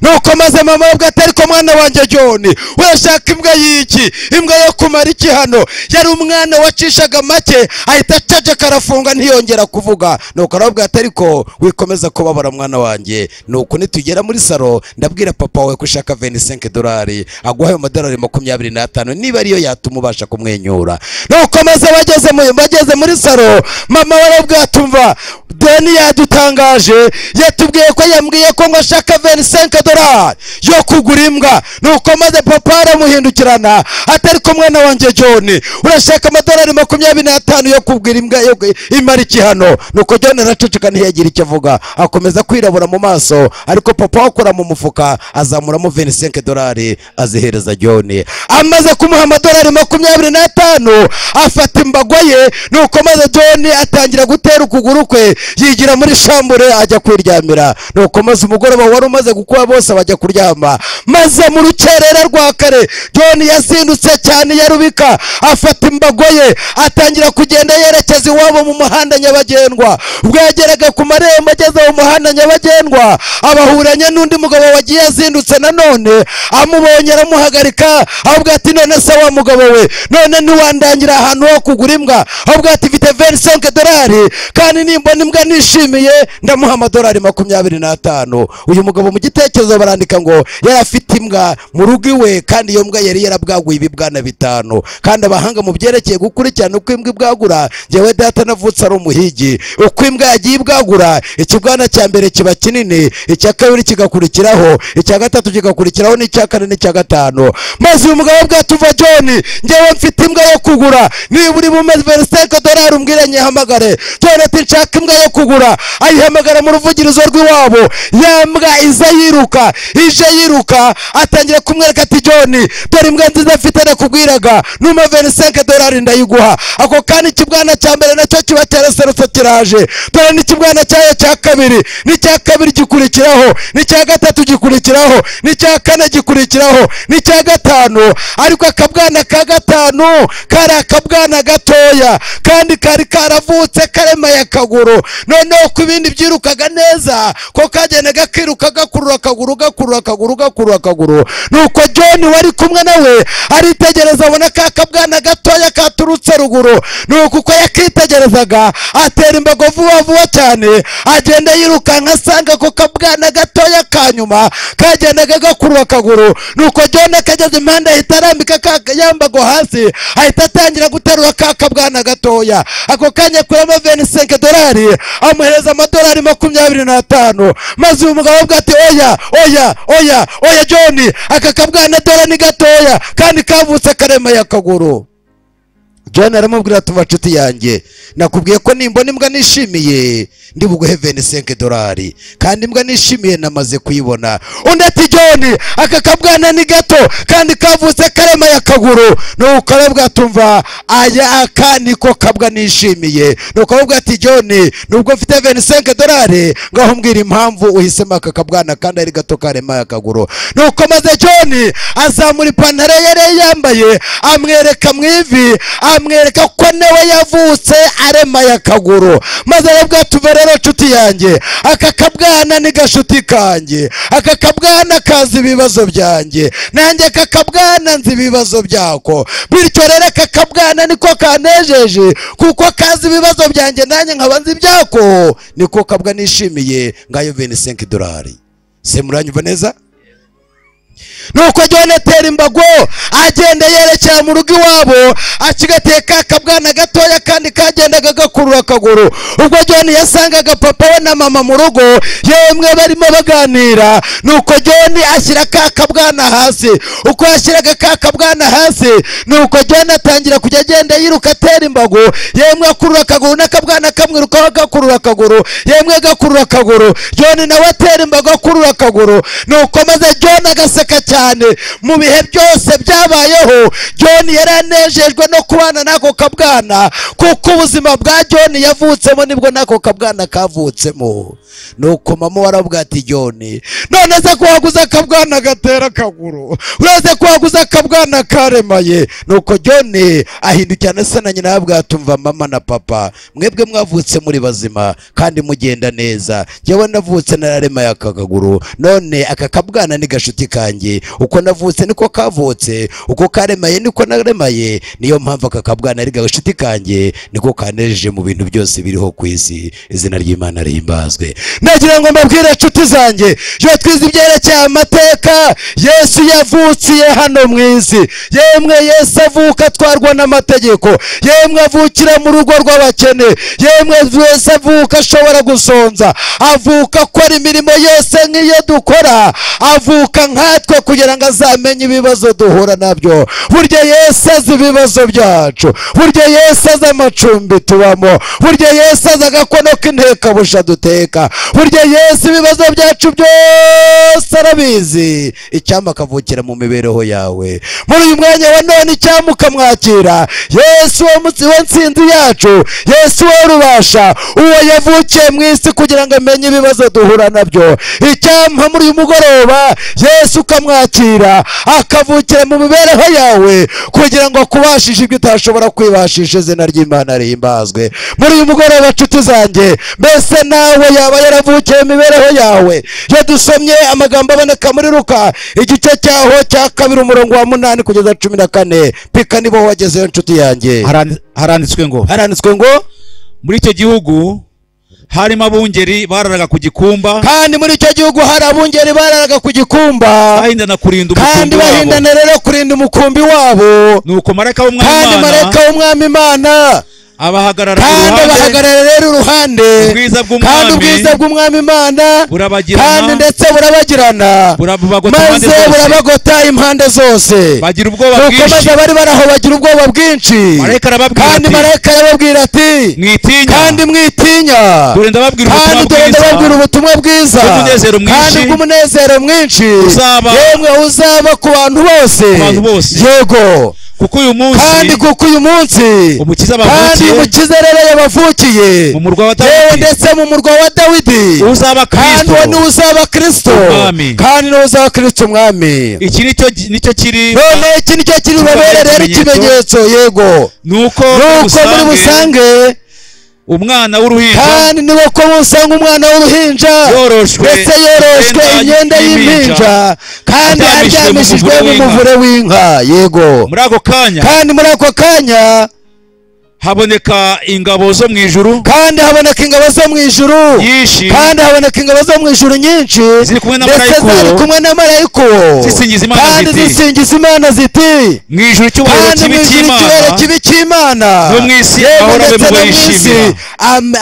Nuko maze mama we ati ariko mwana wanjye John urashaka imbwa y'iki? Imbwa yo kumara iki hano? Yari umwana wacishaga make ahita caje karafunga ntiyongera kuvuga. Nuko arabwira ati ariko wikomeza kubabara mwana wanjye, nuko nitugera muri salo ndabwira papa we kushaka $25 aguhaye amadolari 25 niba ariyo yatuma ubasha kumwenyura. Nuko maze bageze muri salo, mama we arabwira ati umva Deni yadutangaje, yatubwiye ko yambwiye ko ngashaka $25 yo kugura imbwa. Nuko maze papa aramuhindukirana ati ariko mwana wanjye John urashaka amadolari 25 yo kugura imbwa yo imara iki hano? Nuko John araceceka ntiyagira icyo avuga, akomeza kwirabura mu maso. Ariko papa akora mu mufuka azamuramo $25 azihereza John. Amaze kumuha amadolari 25 afata imbago ye. Nuko maze John atangira gutera ukuguru kwe, yigira muri shambure ajya kwiryamira. Nuko maze umugoroba wari umaze gukuba bose bajya kuryama. Maze mu rukerera rwa kare John yazindutse cyane yarubika, afata imbago ye atangira kugenda yerekeza iwabo mu muhanda nyabagendwa. Ubwo yageraga ku marembo ageze mu muhanda nyabagendwa, abahuranye n'undi mugabo wagiye yazindutse nanone, amubonye aramuhagarika ahubwo ati none se wa mugabo we, none ntiwandangira ahantu ho kugura imbwa? Ahubwo ati mfite $25 kandi nimbona imbwa nishimiye ndamuha amadolari 25. Uyu mugabo mu gitekerezo bitekerezo barandika ngo yari afite imbwa mu rugo iwe, kandi iyo mbwa yari yarabwaguye ibibwana 5. kandi abahanga mu byerekeye gukurikirana uko imbwa ibwagura, njyewe data navutse ari umuhigi, uko imbwa yagiye ibwagura, ikibwana cya mbere kiba kinini, icya kabiri kigakurikiraho, icya gatatu kigakurikiraho, n'icya kane n'icya gatanu. maze uyu mugabo bwatuva John, njyewe mfite imbwa yo kugura, niba uri bumeze $25 umbwire nyihamagare. John ati nshaka imbwa yo kugura, ayihamagara mu ruvugirizo rw'iwabo. ya mbwa iza yiruka, ije yiruka, atangira kumwereka ati John, dore imbwa nziza mfite nakubwiraga, numa $25 ndayiguha. ako kandi ikibwana cya mbere nacyo kiba cyaraserutse kiraje, dore n'ikibwana cyayo cya kabiri, n'icya kabiri gikurikiraho, n'icya gatatu gikurikiraho, n'icya kane gikurikiraho, n'icya gatanu. ariko akabwana ka gatanu kari akabwana gatoya, kandi kari karavutse karemaye akaguru. noneho ku bindi byirukaga neza, ko kagendaga kiruka gakurura akaguru gakurura akaguru gakurura akaguru. nuko John wari kumwe nawe aritegereza, abona ka kabwana gatoya katurutse ruguru. nuko uko yakitegerezaga atera imbago vuba vuba cyane, agenda yirukanka asanga ko kabwana gatoya kanyuma kagendaga gakurura akaguru. nuko John akageze impande ahita arambika yambago hasi, ahita atangira guterura ka kabwana gatoya. ako kanya kuramo $25 amuhereza $25. maze uyu mugabo bwa ati oya John, aka kabwana dore ni gatoya kandi kavutse karemaye akaguru. John aramubwira tuva nshuti yanjye, nakubwiye ko nimbona imbwa nishimiye ndi buguhe $25, kandi imbwa nishimiye namaze kuyibona. undi ati John, aka kabwana ni gato kandi kavutse karemaye akaguru. nuko arabwa tumva aka niko kabwa nishimiye. nuko arabwa ati John, nubwo mfite $25 ngaho mbwira impamvu uhisemo aka kabwana kandi ari gato karemaye akaguru. nuko maze John azamura ipantaro yari yambaye, amwereka mu ivi, amwereka ko nawe yavutse aremaye akaguru. maze arabwa tuva rero nshuti yanjye, aka kabwana ni gashuti kanjye, aka kabwana kazi ibibazo byanjye, nanjye aka kabwana nzi ibibazo byako. bityo rero aka kabwana niko kanejeje, kuko kazi ibibazo byanjye nanjye nkaba nzi ibyako. niko kabwa nishimiye, ngayo $25. se muranyumva neza? nuko John atera imbago agenda yerekera mu rugo iwabo, akigatiye ka kabwana gatoya kandi kagendaga gakurura akaguru. ubwo John yasangaga papa we na mama mu rugo, yemwe barimo baganira. nuko John ashyira ka kabwana hasi. uko yashyiraga ka kabwana hasi, nuko John atangira kujya agenda yiruka atera imbago, yemwe akurura akaguru, n'akabwana kamwirukaho gakurura akaguru, yemwe gakurura akaguru. John nawe atera imbago akurura akaguru. nuko maze John agaseka cyane. mu bihe byose byabayeho, John yaranejejwe no kubana n'ako kabwana, kuko ubuzima bwa John yavutsemo nibwo n'ako kabwana kavutsemo. nuko mama warabwa ati John, none se kuhaguza akabwana gatera akaguru, uretse kuhaguza akabwana karemaye. nuko John ahindukirana se na nyina yabwa atumva mama na papa, mwebwe mwavutse muri bazima kandi mugenda neza, njyewe navutse nararemaye akaguru, none aka kabwana ni gashuti kanjye, uko navutse niko kavutse, uko karemaye niko naremaye. niyo mpamvu aka kabwana ari gashuti kanjye, niko kanejeje mu bintu byose biriho ku isi. izina ry'Imana rihimbazwe. nagira ngo mbabwire nshuti zanjye, iyo twize ibyerekeye amateka, Yesu yavukiye hano mu isi. yemwe Yesu avuka atwarwa n'amategeko, yemwe avukira mu rugo rw'abakene, yemwe Yesu avuka ashobora gusonza, avuka akora imirimo yose nk'iyo dukora, avuka nkatwe kugira ngo azamenye ibibazo duhura nabyo. burya Yesu azi ibibazo byacu, burya Yesu azi amacumbi tubamo, burya Yesu azi agakono k'intekabusha duteka, burya Yesu ibibazo byacu byose arabizi. icyampa akavukira mu mibereho yawe muri uyu mwanya wa none, icyampa ukamwakira Yesu we nsinzi yacu, Yesu we rubasha, uwo yavukiye mu isi kugira ngo amenye ibibazo duhura nabyo. icyampa muri uyu mugoroba Yesu ukamwakira, akavukira mu mibereho yawe kugira ngo akubashishe ibyo utashobora kwibashisha. izina ry'Imana rihimbazwe. muri uyu mugoroba nshuti zanjye, mbese nawe yaba yaravukiye mu mibereho yawe? iyo dusomye amagambo aboneka muri Luka igice cyaho cya 2 umurongo wa 8 kugeza 14, pika nibo wagezeyo nshuti yanjye. haranditswe ngo muri icyo gihugu harimo abungeri bararaga ku gikumba, kandi muri icyo gihugu hari abungeri bararaga ku gikumba, bahindana kurinda kandi umukumbi wabo. bahindana rero kurinda umukumbi wabo. Nuko marayika w'umwami kandi Imana marayika w'umwami Imana abahagarara kandi bahagarara rero iruhande, ubwiza kandi bw'umwami ubwiza bw'umwami Imana kandi burabagirana, ndetse burabagirana, burabagota maze impande zose, burabagota impande zose. bagira ubwoba nuko bwinshi. maze abari baraho bagira ubwoba bwinshi, Marayika arababwira kandi ati, marayika arababwira ati mwitinya, kandi mwitinya, dore ndababwira kandi ubutumwa dore ndababwira bwiza ubutumwa bwiza bw'umunezero mwinshi, kandi bw'umunezero mwinshi uzaba yemwe uzaba ku bantu bose. Yego, kuko uyu munsi kandi kuko uyu munsi umukiza kandi bavukiye umukiza rero yabavukiye mu murwa wa yewe Dawidi, ndetse mu murwa wa Dawidi, uzaba kandi Kristo. uwo niwe uzaba Kristo, Umwami. kandi niwe uzaba Kristo umwami. Iki nicyo kiri, none iki nicyo kiri bubabere rero ikimenyetso. Yego, nuko muri busange umwana w'uruhinja, kandi niwe ko musanga umwana w'uruhinja yoroshwe ndetse yoroshwe imyenda y'impinja, kandi aryamishijwe mu muvure w'inka. Yego, muri ako kanya kandi muri ako kanya haboneka ingabo zo mu ijuru, kandi haboneka ingabo zo mu ijuru nyinshi, kandi haboneka ingabo zo mu ijuru nyinshi, ziri kumwe na ndetse marayika zari kumwe na marayika zisingiza Imana kandi ziti, zisingiza Imana ziti, mu ijuru icyubahiro kandi mu kibi ijuru cy'Imana, icyubahiro kibi cy'Imana, no mu isi yewe amahoro abe ndetse mu bo no mu isi yishimira.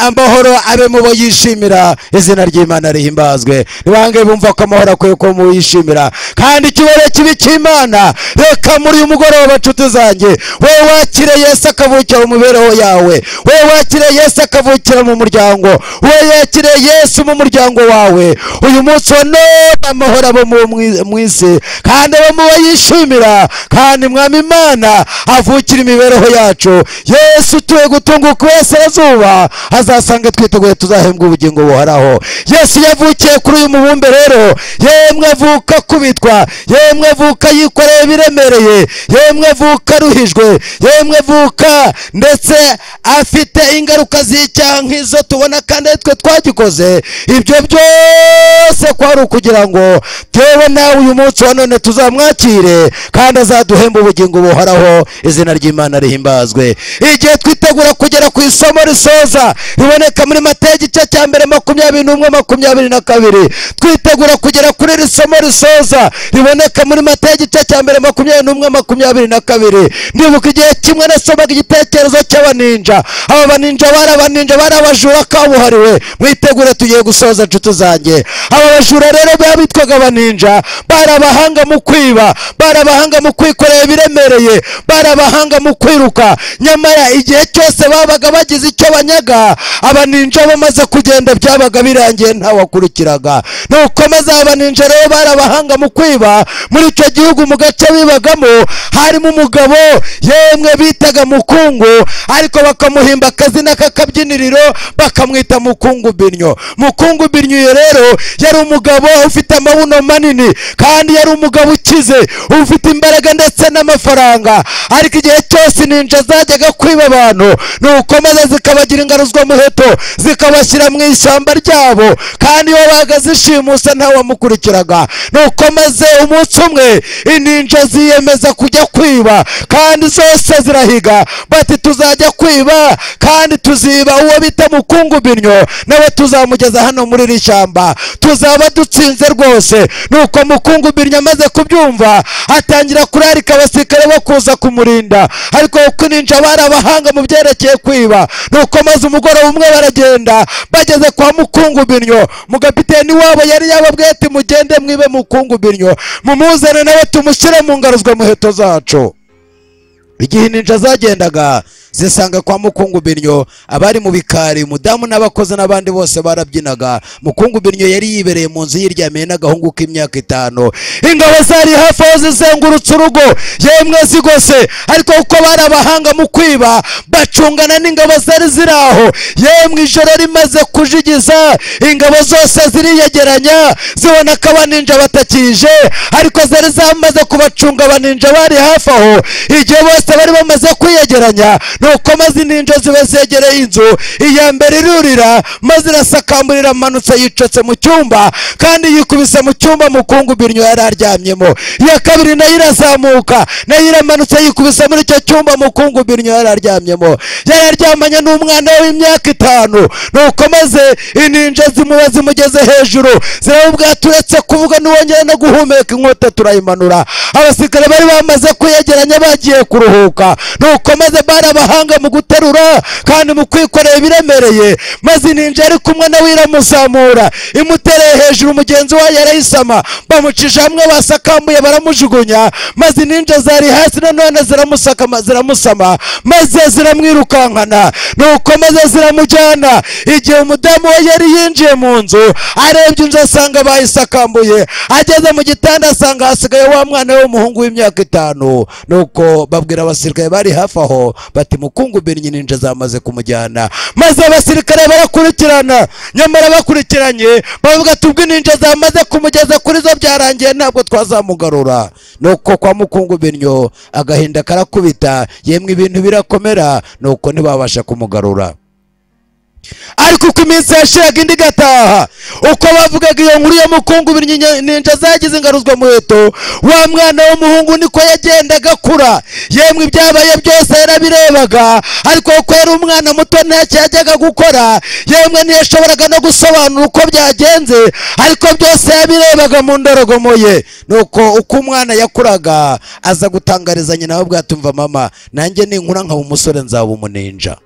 amahoro abe mu bo yishimira. Izina ry'Imana rihimbazwe. nibange bumva ko amahoro akwiye ko mu yishimira, kandi icyubahiro kibi cy'Imana. Reka muri uyu mugoroba nshuti zanjye, wowe wakire Yesu akavukira mu mibereho yawe, wowe wakire Yesu akavukira mu muryango, wowe yakire Yesu mu muryango wawe. Uyu munsi wa none amahoro abo mu isi, kandi abo mu bo yishimira, kandi mwami Imana avukira imibereho yacu. Yesu tuwe gutunguka uburasirazuba, azasanga twiteguye tuzahembwa ubugingo buhoraho. Yesu yavukiye kuri uyu mubumbe rero, yemwe avuka kubitwa, yemwe avuka yikoreye ibiremereye, yemwe avuka aruhijwe, yemwe avuka ndetse afite ingaruka z'icyaha nk'izo tubona kandi twe twagikoze. Ibyo byose kwari ukugira ngo tewe nawe uyu munsi wa none tuzamwakire, kandi azaduhemba ubugingo buhoraho. Izina ry'Imana rihimbazwe. Igihe twitegura kugera ku isomo risoza riboneka muri Mateyo igice cya mbere 21-22, twitegura kugera kuri iri somo risoza riboneka muri Mateyo igice cya mbere 21-22. ndibuka igihe kimwe nasomaga igitekerezo cy'abaninja. aba baninja bari abajura kabuhariwe. mwitegure tugiye gusoza nshuti zanjye. aba bajura rero bitwaga abaninja, bari abahanga mu kwiba, bari abahanga mu kwikorera ibiremereye, bari abahanga mu kwiruka. nyamara igihe cyose babaga bagize icyo banyaga, abaninja bamaze kugenda byabaga birangiye ntawakurikiraga. nuko maze abaninja rero bari abahanga mu kwiba. muri icyo gihugu mu gace bibagamo harimo umugabo yemwe bitaga Mukungu, ariko bakamuhimba akazina k'akabyiniriro bakamwita Mukungu Birnyo. Mukungu Birnyo rero yari umugabo ufite amabuno manini, kandi yari umugabo ukize ufite imbaraga ndetse n'amafaranga. ariko igihe cyose ninja zajyaga kwiba abantu, nuko maze zikabagira ingaruzwa muheto, zikabashyira mu ishyamba ryabo, kandi iyo baga zishimusa ntawamukurikiraga. nuko maze umunsi umwe ininja ziyemeza kujya kwiba, kandi zose zirahiga bati tuzajya kwiba kandi tuziba uwo bita Mukungu Birnyo, nawe tuzamugeza hano muri iri shyamba, tuzaba dutsinze rwose. nuko Mukungu Birnyo amaze kubyumva atangira kurarika abasirikare bo kuza kumurinda, ariko kuko ininja bari abahanga mu byerekeye kwiba. nuko maze umugoroba umwe baragenda, bageze kwa Mukungu Birnyo, mugapiteni wabo yari yababwiye ati mugende mwibe Mukungu Birnyo, mumuzane nawe tumushyire mu ngaruzwa muheto zacu. igihe ininja zagendaga zisanga kwa Mukungu Birnyo, abari mu bikari, umudamu n'abakozi n'abandi bose barabyinaga. Mukungu Birnyo yari yibereye mu nzu yiryamiye n'agahungu k'imyaka 5. ingabo zari hafi aho zizengurutse urugo, yemwe zigose, ariko kuko bari abahanga mu kwiba bacungana n'ingabo zari ziri aho. yemwe ijoro rimaze kujigiza, ingabo zose ziriyegeranya zibona ko abaninja batakije, ariko zari zamaze kubacunga abaninja bari hafi aho. igihe bose bose bari bamaze kwiyegeranya, nuko maze ininja ziba zegereye inzu. Iya mbere irurira maze irasakamburira, amanutse yicotse mu cyumba kandi yikubise mu cyumba mukungu Birnyo yari aryamyemo. Iya kabiri nayo irazamuka, nayo iramanutse yikubise muri icyo cyumba mukungu Birnyo yari aryamyemo. Yari aryamanye n'umwana w'imyaka 5. nuko maze ininja zimuba zimugeze hejuru, ziramubwira turetse kuvuga niwongera no guhumeka inkota turayimanura. Abasirikare bari bamaze kwiyegeranya bagiye kuruhuka, nuko maze bari abahanga mu guterura kandi mu kwikorera ibiremereye. Maze ininja yari kumwe nawe iramuzamura, imutereye hejuru, mugenzi wayo yarayisama, bamucisha hamwe basakambuye baramujugunya. Maze ininja zari hasi nanone ziramusama maze ziramwirukankana, nuko maze ziramujyana. Igihe umudamu we yari yinjiye mu nzu, arebye inzu asanga bayisakambuye. Ageze mu gitanda asanga hasigaye wa mwana w'umuhungu w'imyaka 5. nuko babwira abasirikare bari hafi aho bati mukungu Birnyo ininja zamaze kumujyana. Maze abasirikare barakurikirana, nyamara bakurikiranye bavuga tubwo ininja zamaze kumugeza kuri zo byarangiye ntabwo twazamugarura. Nuko kwa mukungu Birnyo agahinda karakubita, yemwe ibintu birakomera, nuko ntibabasha kumugarura. Ariko uko iminsi yashiraga indi gataha, uko bavugaga iyo nkuru ya mukungu Birnyo ininja zagize ingaruzwa muheto, wa mwana w'umuhungu niko yagendaga akura. Yemwe ibyabaye byose yarabirebaga, ariko kuko yari umwana muto ntacyo yajyaga gukora, yemwe ntiyashoboraga no gusobanura uko byagenze, ariko byose yabirebaga mu ndorogomo ye. Nuko uko umwana yakuraga aza gutangariza nyina we, bwatumva mama, nanjye ninkura nkaba umusore nzaba umuninja.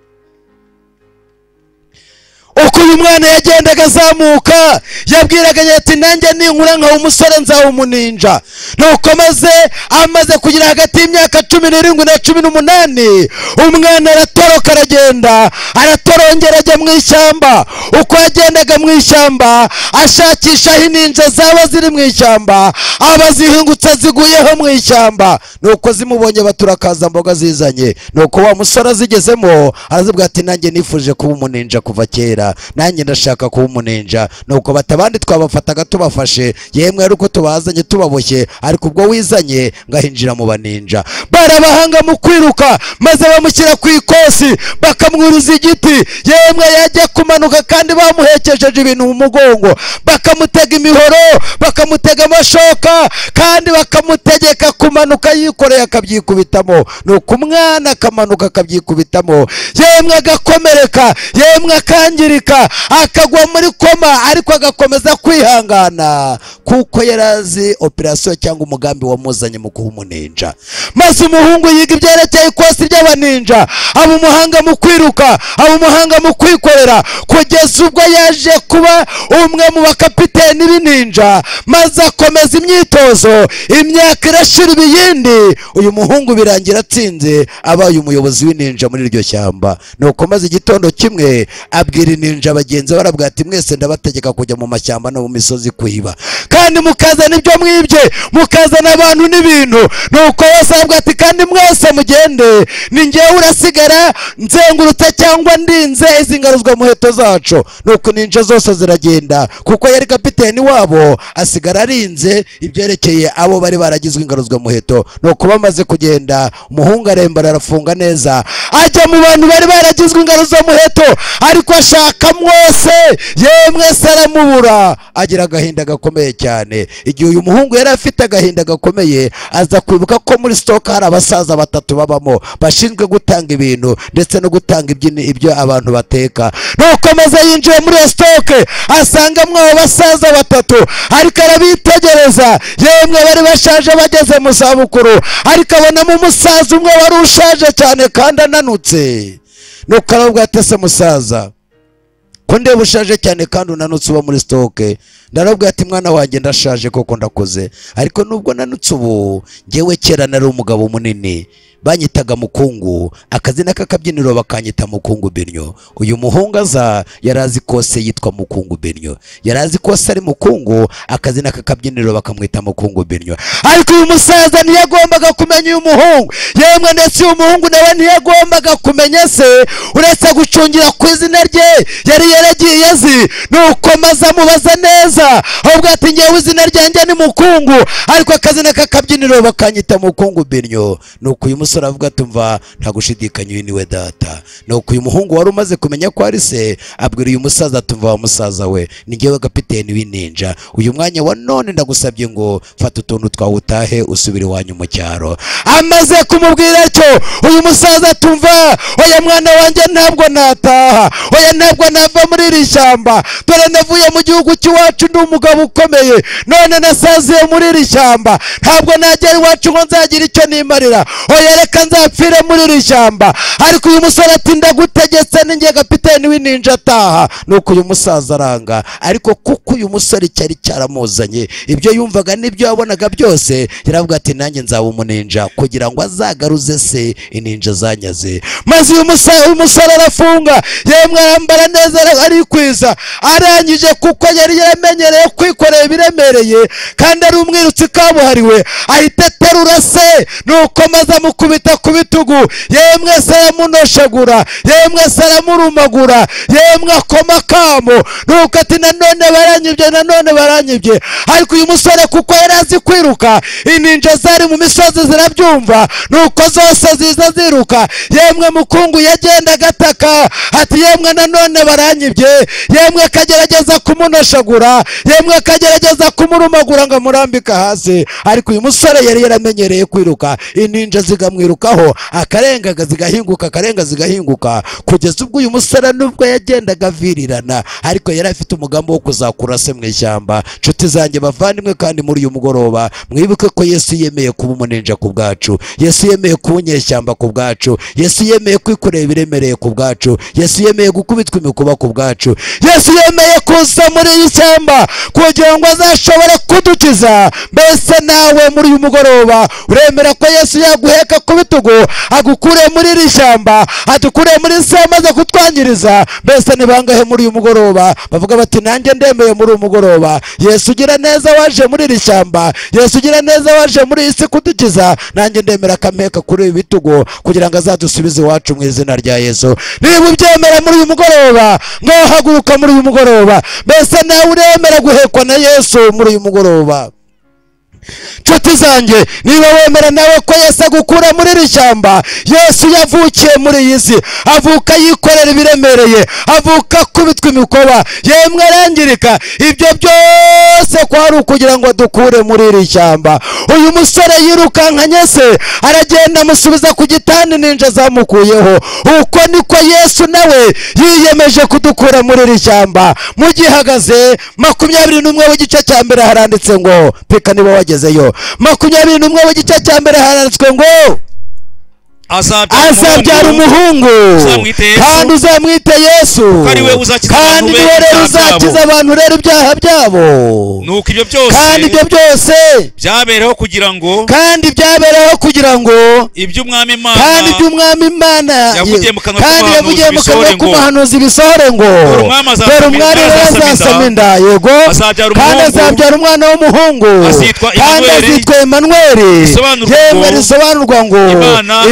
Uko uyu mwana yagendaga azamuka yabwiraga ati nanjye ninkura nkaba umusore nzaba umuninja. Nuko maze amaze kugira hagati y'imyaka 17 na 18, umwana aratoroka aragenda, aratorongera ajya mu ishyamba. Uko yagendaga mu ishyamba ashakisha aho ininja zaba ziri mu ishyamba, abazihingutse ziguyeho mu ishyamba. Nuko zimubonye baturakaza mboga zizanye. Nuko wa musore azigezemo arazibwira ati nanjye nifuje kuba umuninja kuva kera, nanjye ndashaka kuba umuninja. Nuko batabandi twabafataga tubafashe, yemwe ariko tubazanye tubaboshye, ariko ubwo wizanye ngahinjira mu baninja. Barabahanga mu kwiruka, maze bamushyira ku ikosi bakamwuruza igiti, yemwe yajya kumanuka kandi bamuhekejeje ibintu mu mugongo, bakamutega imihoro, bakamutega amashoka kandi bakamutegeka kumanuka yikoreye akabyikubitamo. Nuko umwana akamanuka akabyikubitamo, yemwe agakomereka, yemwe akangirika, akagwa muri koma, ariko agakomeza kwihangana kuko yarazi operasiyo cyangwa umugambi wamuzanye mu kuba umuninja. Maze umuhungu yiga ibyerekeye ikosi ry'abaninja, aba umuhanga mu kwiruka, aba umuhanga mu kwikorera, kugeza ubwo yaje kuba umwe mu bakapiteni b'ininja. Maze akomeza imyitozo, imyaka irashira ibiyindi, uyu muhungu birangira atsinze, abaye umuyobozi w'ininja muri iryo shyamba. Nuko maze igitondo kimwe abwira ininja bagenzi barabwira ati mwese ndabategeka kujya mu mashyamba no mu misozi kwiba, kandi mukazana ibyo mwibye, mukazana abantu n'ibintu. Nuko bose arabwira ati kandi mwese mugende, ni njyewe urasigara nzengurutse cyangwa ndinze izi ngaruzwa muheto zacu. Nuko ninja zose ziragenda, kuko yari kapiteni wabo, asigara arinze ibyerekeye abo bari baragizwe ingaruzwa muheto. Nuko bamaze kugenda, umuhungu arembara arafunga neza, ajya mu bantu bari baragizwe ingaruzwa muheto, ariko ashaka mwose, yemwe se aramubura, agira agahinda gakomeye cyane. Igihe uyu muhungu yari afite agahinda gakomeye, aza kwibuka ko muri stoka hari abasaza 3 babamo bashinzwe gutanga ibintu ndetse no gutanga ibyo abantu bateka. Nuko maze yinjiye muri stoke asanga mwa basaza 3, ariko arabitegereza, yemwe bari bashaje bageze mu zabukuru, ariko abonamo umusaza umwe wari ushaje cyane kandi ananutse. Nuko arabwira ati se musaza, ko ndeba ushaje cyane kandi unanutse uba muri stoke? Ndarabwira ati mwana wanjye ndashaje koko ndakoze, ariko nubwo nanutse ubu, ngewe kera nari umugabo munini, banyitaga mukungu, akazina k'akabyiniro bakanyita mukungu Birnyo. Uyu muhungu aza yarazi kose yitwa mukungu Birnyo, yarazi kose ari mukungu, akazina k'akabyiniro bakamwita mukungu Birnyo. Ariko uyu musaza ntiyagombaga kumenya uyu muhungu, yemwe ndetse uyu muhungu nawe ntiyagombaga kumenya se, uretse gucungira ku izina rye yari yaragiye azi. Nuko maze amubaza neza neza, ahubwo ati ngewe izina ryanjye ni Mukungu, ariko akazina k'akabyiniro bakanyita Mukungu Benyo. Nuko uyu musore avuga ati umva nta gushidikanya uyu niwe data. Nuko uyu muhungu wari umaze kumenya ko ari se abwira uyu musaza ati umva wa musaza we, ni ngewe kapiteni w'Ininja, uyu mwanya wa none ndagusabye ngo fata utuntu twawe utahe usubire iwanyu mu cyaro. Amaze kumubwira cyo uyu musaza atumva, oya mwana wanjye ntabwo nataha, oya ntabwo nava muri iri shyamba, dore navuye mu gihugu cy'iwacu ndi umugabo ukomeye, none nasaziye muri iri shyamba, ntabwo nagera iwacu ngo nzagira icyo nimarira, oya reka nzapfire muri iri shyamba. Ariko uyu musore ati ndagutegetse ni nge kapiteni w'Ininja ataha. Nuko uyu musaza aranga, ariko kuko uyu musore cyari cyaramuzanye, ibyo yumvaga n'ibyo yabonaga byose, yaravuga ati nanjye nzaba umuninja kugira ngo azagaruze se Ininja zanyaze. Maze uyu musore arafunga, yemwe arambara neza arikwiza, arangije kuko yari yaramenyereye kwikorera ibiremereye kandi ari umwirutsi kabuhariwe, ahita aterura se, nuko maze amukubita ku bitugu, yemwe se aramunoshagura, yemwe se aramurumagura, yemwe akoma kamo. Nuko ati nanone baranyibye, nanone baranyibye. Ariko uyu musore kuko yari azi kwiruka, Ininja zari mu misozi zirabyumva, nuko zose ziza ziruka. Yemwe Mukungu yagenda gataka ati yemwe nanone baranyibye, yemwe kagerageza kumunoshagura, yemwe kagerageza kumurumagura ngo amurambika hasi. Ariko uyu musore yari yaramenyereye kwiruka, Ininja zigamwirukaho, akarengaga zigahinguka, akarenga zigahinguka, kugeza ubwo uyu musore nubwo yagendaga avirirana, ariko yari afite umugambi wo kuzakura se mu ishyamba. Nshuti zanjye bavandimwe, kandi muri uyu mugoroba mwibuke ko Yesu yemeye kuba umuninja ku bwacu, Yesu yemeye kuba unyeshyamba ku bwacu, Yesu yemeye kwikorera ibiremereye ku bwacu, Yesu yemeye gukubitwa imikuba ku bwacu, Yesu yemeye kuza muri iyi shyamba kugira ngo azashobore kudukiza. Mbese nawe muri uyu mugoroba uremera ko Yesu yaguheka ku bitugu agukure muri iri shyamba, adukure muri isi amaze kutwangiriza? Mbese ni bangahe muri uyu mugoroba bavuga bati nanjye ndemeye muri uyu mugoroba Yesu ugira neza waje muri iri shyamba, Yesu ugira neza waje muri isi kudukiza, nanjye ndemera akameka kuri ibi bitugu kugira ngo azadusubize iwacu mu izina rya Yesu. Niba ubyemera muri uyu mugoroba mwahaguruka muri uyu mugoroba. Mbese nawe uremera guhekwa na Yesu muri uyu mugoroba? Nshuti zanjye, niba wemera nawe ko Yesu agukura muri iri shyamba, Yesu yavukiye muri iyi si, avuka yikorera ibiremereye, avuka akubitwa imikoba, yemwe arangirika, ibyo byose kwari ukugira ngo adukure muri iri shyamba. Uyu musore yirukankanye se, aragenda amusubiza ku gitanda Ininja zamukuyeho. Uko niko Yesu nawe yiyemeje kudukura muri iri shyamba. Mugihagaze 21 w'igice cya mbere haranditse ngo pika niba wagezeyo. 21 w'igice cya mbere haranditswe ngo azabyara umuhungu kandi uzamwite Yesu, kandi niwe rero uzakiza abantu rero ibyaha byabo. Nuko ibyo byose byabereho kugira ngo iby'umwami Imana yavugiye mu kanwa k'umuhanuzi bisohore ngo dore umwari azasama inda, yego, kandi azabyara umwana w'umuhungu kandi azitwa Emanueli, yemwe risobanurwa ngo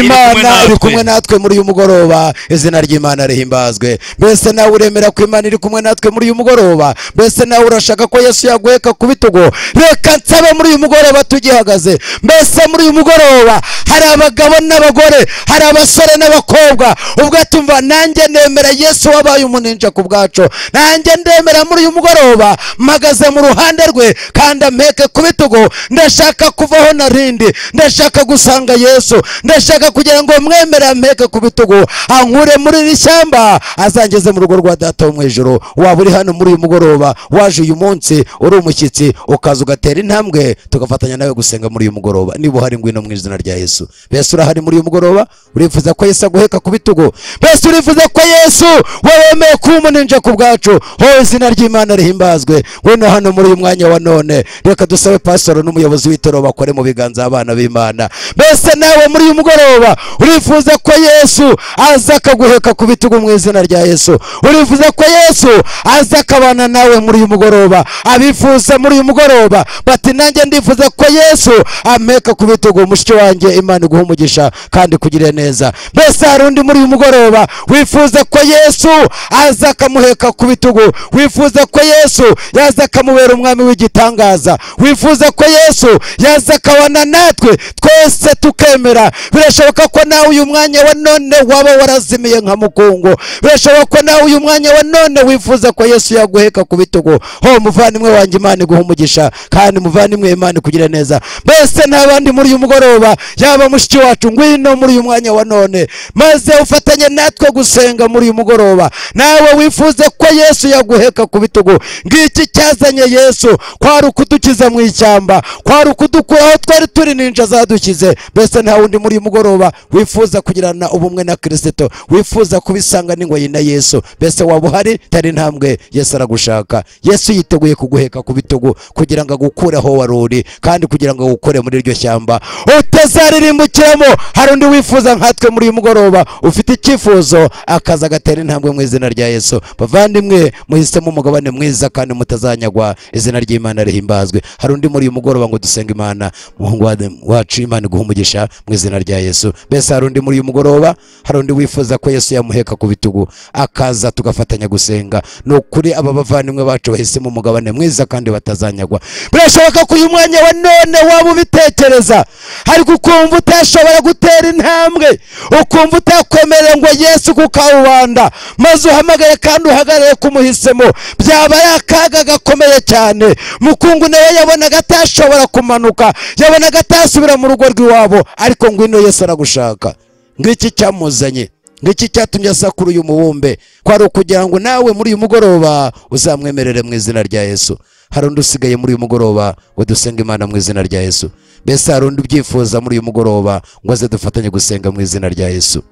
Imana iri kumwe natwe muri uyu mugoroba. Izina ry'Imana rihimbazwe. Mbese nawe uremera ko Imana iri kumwe natwe muri uyu mugoroba? Mbese nawe urashaka ko Yesu yaguheka ku bitugu? Reka nsabe muri uyu mugoroba tugihagaze. Mbese muri uyu mugoroba hari abagabo n'abagore, hari abasore n'abakobwa ubwo tumva nanjye ndemera Yesu wabaye umuninja ku bwacu, nanjye ndemera muri uyu mugoroba mpagaze mu ruhande rwe kandi ampeke ku bitugu. Ndashaka kuvaho narindi, ndashaka gusanga Yesu, ndashaka kugira ngo mwemere ampeke ku bitugu, ankure muri iri shyamba, azangeze mu rugo rwa Data wo mu ijuru. Waba uri hano muri uyu mugoroba, waje uyu munsi uri umushyitsi, ukaza ugatera intambwe tugafatanya nawe gusenga muri uyu mugoroba. Niba uhari ngwino mu izina rya Yesu. Mbese urahari muri uyu mugoroba? Urifuza ko Yesu aguheka ku bitugu? Mbese urifuza ko Yesu wemeye kuba umuninja ku bwacu? Ho, izina ry'Imana rihimbazwe. Ngwino hano muri uyu mwanya wa none. Reka dusabe pastor n'umuyobozi w'itoro bakore mu biganza abana b'Imana. Mbese nawe muri uyu mugoroba urifuza ko Yesu aza akaguheka ku bitugu mu izina rya Yesu. Urifuza ko Yesu aza akabana nawe muri uyu mugoroba. Abifuza muri uyu mugoroba bati nanjye ndifuza ko Yesu ameka ku bitugu. Mushiki wanjye, Imana iguhe umugisha kandi kugire neza. Mbese hari undi muri uyu mugoroba wifuza ko Yesu aza akamuheka ku bitugu? Wifuza ko Yesu yaza akamubera umwami w'igitangaza? Wifuza ko Yesu yaza akabana natwe twese tukemera? Birashoboka ko nawe uyu mwanya wa none waba warazimiye nka mukungu. Birashoboka ko nawe uyu mwanya wa none wifuza ko Yesu yaguheka ku bitugu. Ho muvandimwe wanjye, Imana iguhe umugisha kandi muvandimwe, Imana ikugire neza. Mbese ntabandi muri uyu mugoroba, yaba mushiki wacu, ngwino muri uyu mwanya wa none maze ufatanye natwe gusenga muri uyu mugoroba. Nawe wifuza ko Yesu yaguheka ku bitugu. Ngiki cyazanye Yesu, kwari ukudukiza mu ishyamba, kwari ukudukura aho twari turi ninja zadukize. Mbese nta wundi muri uyu mugoroba wifuza kugirana ubumwe na Kristo, wifuza kubisanga n'ingoyi na Yesu? Mbese waba uhari? Tari intambwe, Yesu aragushaka. Yesu yiteguye kuguheka ku bitugu kugira ngo agukure aho wari uri kandi kugira ngo agukure muri iryo shyamba utazaririmbukiramo. Hari undi wifuza nkatwe muri uyu mugoroba, ufite icyifuzo akaza agatera intambwe mu izina rya Yesu? Bavandimwe, muhisemo umugabane mwiza kandi mutazanyagwa. Izina ry'Imana rihimbazwe. Hari undi muri uyu mugoroba ngo dusenge Imana? Muhungu wacu, Imana iguhe umugisha mu izina rya Yesu. Mbese hari undi muri uyu mugoroba? Hari undi wifuza ko Yesu yamuheka ku bitugu akaza tugafatanya gusenga? Ni ukuri aba bavandimwe bacu bahisemo umugabane mwiza kandi batazanyagwa. Birashoboka ko uyu mwanya wa none waba ubitekereza ariko ukumva utashobora gutera intambwe, ukumva utakwemerera ngo Yesu kukarubanda maze uhamagare kandi uhagarare kumuhisemo. Byaba ari akaga gakomeye cyane. Mukungu nawe yabonaga atashobora kumanuka, yabonaga atasubira mu rugo rw'iwabo, ariko ngwino Yesu aragushaka. Ngiki cyamuzanye, ngiki cyatumye asakura uyu mubumbe, kwari ukugira ngo nawe muri uyu mugoroba uzamwemerere mu izina rya Yesu. Hari undi usigaye muri uyu mugoroba ngo dusenge Imana mu izina rya Yesu? Mbese hari undi ubyifuza muri uyu mugoroba ngo aze dufatanye gusenga mu izina rya Yesu?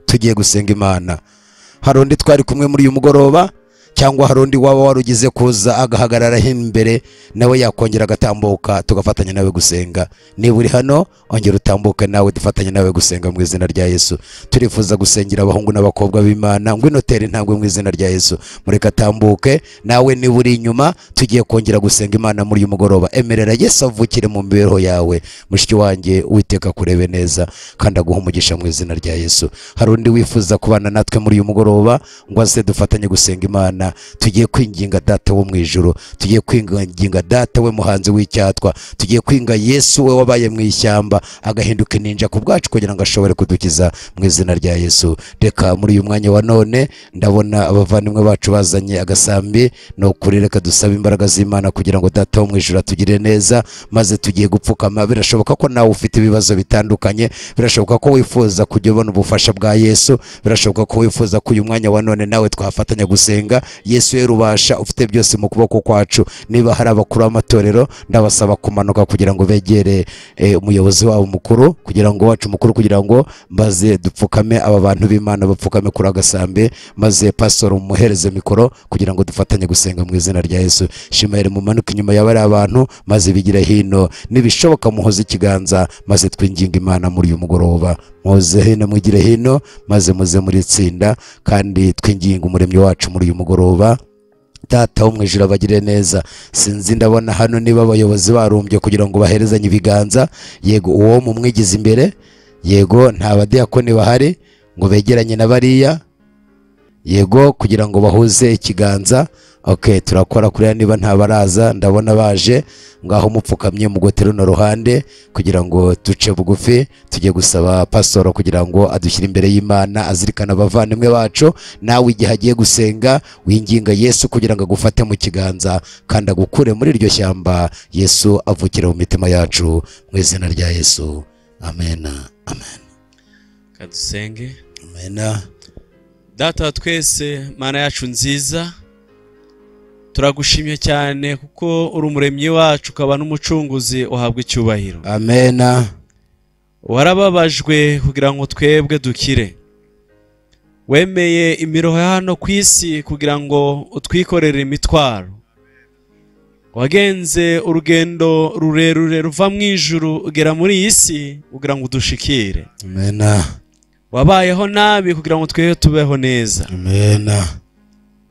Tugiye gusenga Imana. Hari undi twari kumwe muri uyu mugoroba, cyangwa hari undi waba warugize kuza agahagarara imbere nawe yakongera agatambuka tugafatanya nawe gusenga? Niba uri hano, ongera utambuke nawe dufatanye nawe gusenga mu izina rya Yesu. Turifuza gusengera abahungu n'abakobwa b'Imana. Ngwino tere intambwe mu izina rya Yesu. Mureka tambuke nawe. Niba uri inyuma, tugiye kongera gusenga Imana muri uyu mugoroba. Emerera Yesu avukire mu mibereho yawe. Mushiki wanjye, Uwiteka kurebe neza kandi aguhe umugisha mu izina rya Yesu. Hari undi wifuza kubana natwe muri uyu mugoroba ngo aze dufatanye gusenga Imana? Tugiye kwinginga Data wo mu ijuru, tugiye kwinginga Data we muhanzi w'icyatwa, tugiye kwinga Yesu we wabaye mu ishyamba agahinduka ninja ku bwacu kugira ngo ashobore kudukiza mu izina rya Yesu. Reka muri uyu mwanya wa none, ndabona abavandimwe bacu bazanye agasambi. No kuri reka dusaba imbaraga z'Imana kugira ngo Data wo mu ijuru atugire neza, maze tugiye gupfukama. Birashoboka ko nawe ufite ibibazo bitandukanye, birashoboka ko wifuza kujya ubona ubufasha bwa Yesu, birashoboka ko wifuza ko uyu mwanya wa none nawe twafatanya gusenga. Yesu yerubasha, ufite byose mu kuboko kwacu. Niba hari abakuru b'amatorero, ndabasaba kumanuka kugira ngo begere umuyobozi wabo mukuru, kugira ngo wacu mukuru, kugira ngo maze dupfukame. Aba bantu b'Imana bapfukame kuri agasambe, maze pastor umuhereze mikoro kugira ngo dufatanye gusenga mu izina rya Yesu. Shimayeli mumanuka inyuma y'abari abantu, maze bigire hino. Nibishoboka muhoze ikiganza, maze twinginga Imana muri uyu mugoroba. Muze hino, mwigire hino, maze muze muri itsinda kandi twinginga umuremyi wacu muri uyu mugoroba. Data wo mu ijuru abagire neza. Sinzi, ndabona hano niba abayobozi barumbye kugira ngo baherezanye ibiganza. Yego, uwo mumwigize imbere. Yego, nta badiyakoni bahari ngo begeranye na bariya. Yego, kugira ngo bahuze ikiganza. Okay, turakora kuriya. Niba nta baraza, ndabona baje. Ngaho mupfukamye mugotera no ruhande kugira ngo duce bugufi. Tugiye gusaba pastor kugira ngo adushyire imbere y'Imana, azirikana abavandimwe bacu. Nawe igihe agiye gusenga, winginga Yesu kugira ngo agufate mu kiganza kandi agukure muri iryo shyamba. Yesu avukire mu mitima yacu mu izina rya Yesu. Amen. Amen. Kadusenge. Amen. Data twese, Mana yacu nziza, turagushimye cyane kuko uri umuremyi wacu ukaba n'umucunguzi, uhabwa icyubahiro. Amen. Warababajwe kugira ngo twebwe dukire. Wemeye imiroho hano ku isi kugira ngo utwikorere imitwaro. wagenze urugendo rurerure ruva mu ijuru ugera muri iyi si kugira ngo udushikire. Amen. Wabayeho nabi kugira ngo twebwe tubeho neza. Amen.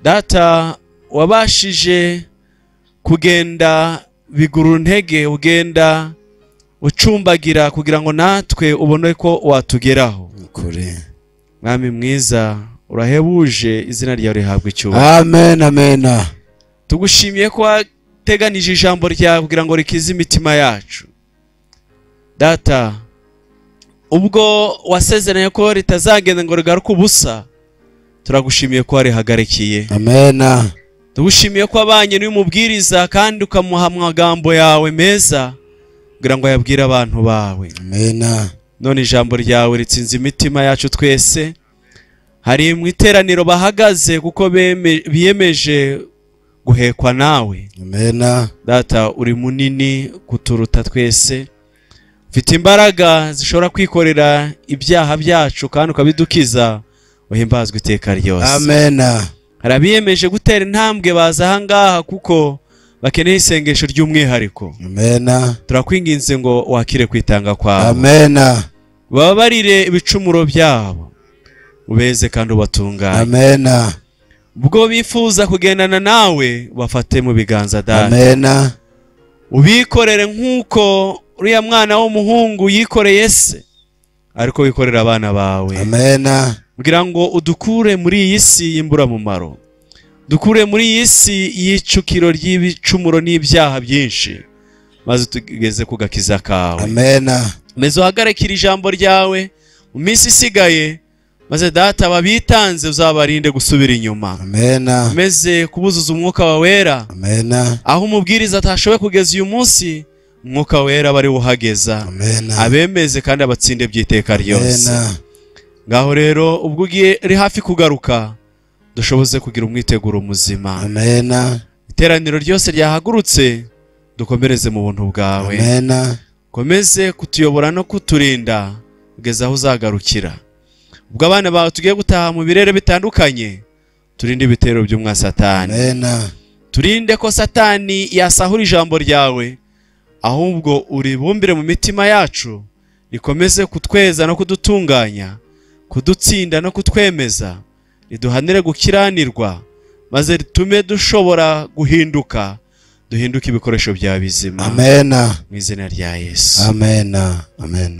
Data, wabashije kugenda biguru ntege, ugenda ucumbagira kugira ngo natwe ubone ko watugeraho. Kure. Mwami mwiza, urahebuje, izina ryawe rihabwe icyubahiro. Amen. Amen. Tugushimiye ko wateganije ijambo ryawe kugira ngo rikize imitima yacu. Data, ubwo wasezeranye ko ritazagenda ngo rigaruke ubusa, turagushimiye ko warihagarikiye. Amen. Tugushimiye ko abanye n'umubwiriza kandi ukamuha amagambo yawe meza kugira ngo ayabwire abantu bawe. Amen. None ijambo ryawe ritsinze imitima yacu twese. Hari mu iteraniro bahagaze kuko biyemeje guhekwa nawe. Amen. Data, uri munini kuturuta twese, ufite imbaraga zishobora kwikorera ibyaha byacu kandi ukabidukiza. Uhimbazwe iteka ryose. Amen. Hari abiyemeje gutera intambwe baza ahangaha kuko bakeneye isengesho ry'umwihariko. Amen. Turakwinginze ngo wakire kwitanga kwawe. Amen. Babarire ibicumuro byabo, ubeze kandi ubatunganye. Amen. Ubwo bifuza kugendana nawe, bafate mu biganza Data. Amen. Ubikorere nk'uko uriya mwana w'umuhungu yikoreye se, ariko wikorera abana bawe. Amen. Kugira ngo udukure muri iyi si y'imburamumaro, dukure muri iyi si y'icukiro ry'ibicumuro n'ibyaha byinshi, maze tugeze ku gakiza kawe. Amen. Meze uhagarikira ijambo ryawe mu minsi isigaye, maze Data babitanze uzabarinde gusubira inyuma. Amen. Meze kubuzuza umwuka wa wera. Amen. Aho umubwiriza atashoboye kugeza uyu munsi, umwuka wera bari uhageza. Amen. Abemeze kandi abatsinde by'iteka ryose. Amen. Ngaho rero ubwo ugiye ri hafi kugaruka, dushoboze kugira umwiteguro muzima. Amen. Iteraniro ryose ryahagurutse, dukomereze mu buntu bwawe. Amen. Komeze kutuyobora no kuturinda kugeza aho uzagarukira. Ubwo abana bawe tugiye gutaha mu birere bitandukanye, turinde ibitero by'umwa Satani. Amen. Turinde ko Satani yasahura ijambo ryawe, ahubwo uribumbire mu mitima yacu, rikomeze kutweza no kudutunganya, kudutsinda no kutwemeza, riduhanire gukiranirwa, maze ritume dushobora guhinduka, duhinduke ibikoresho bya bizima. Amen. Mu izina rya Yesu. Amen. Amen.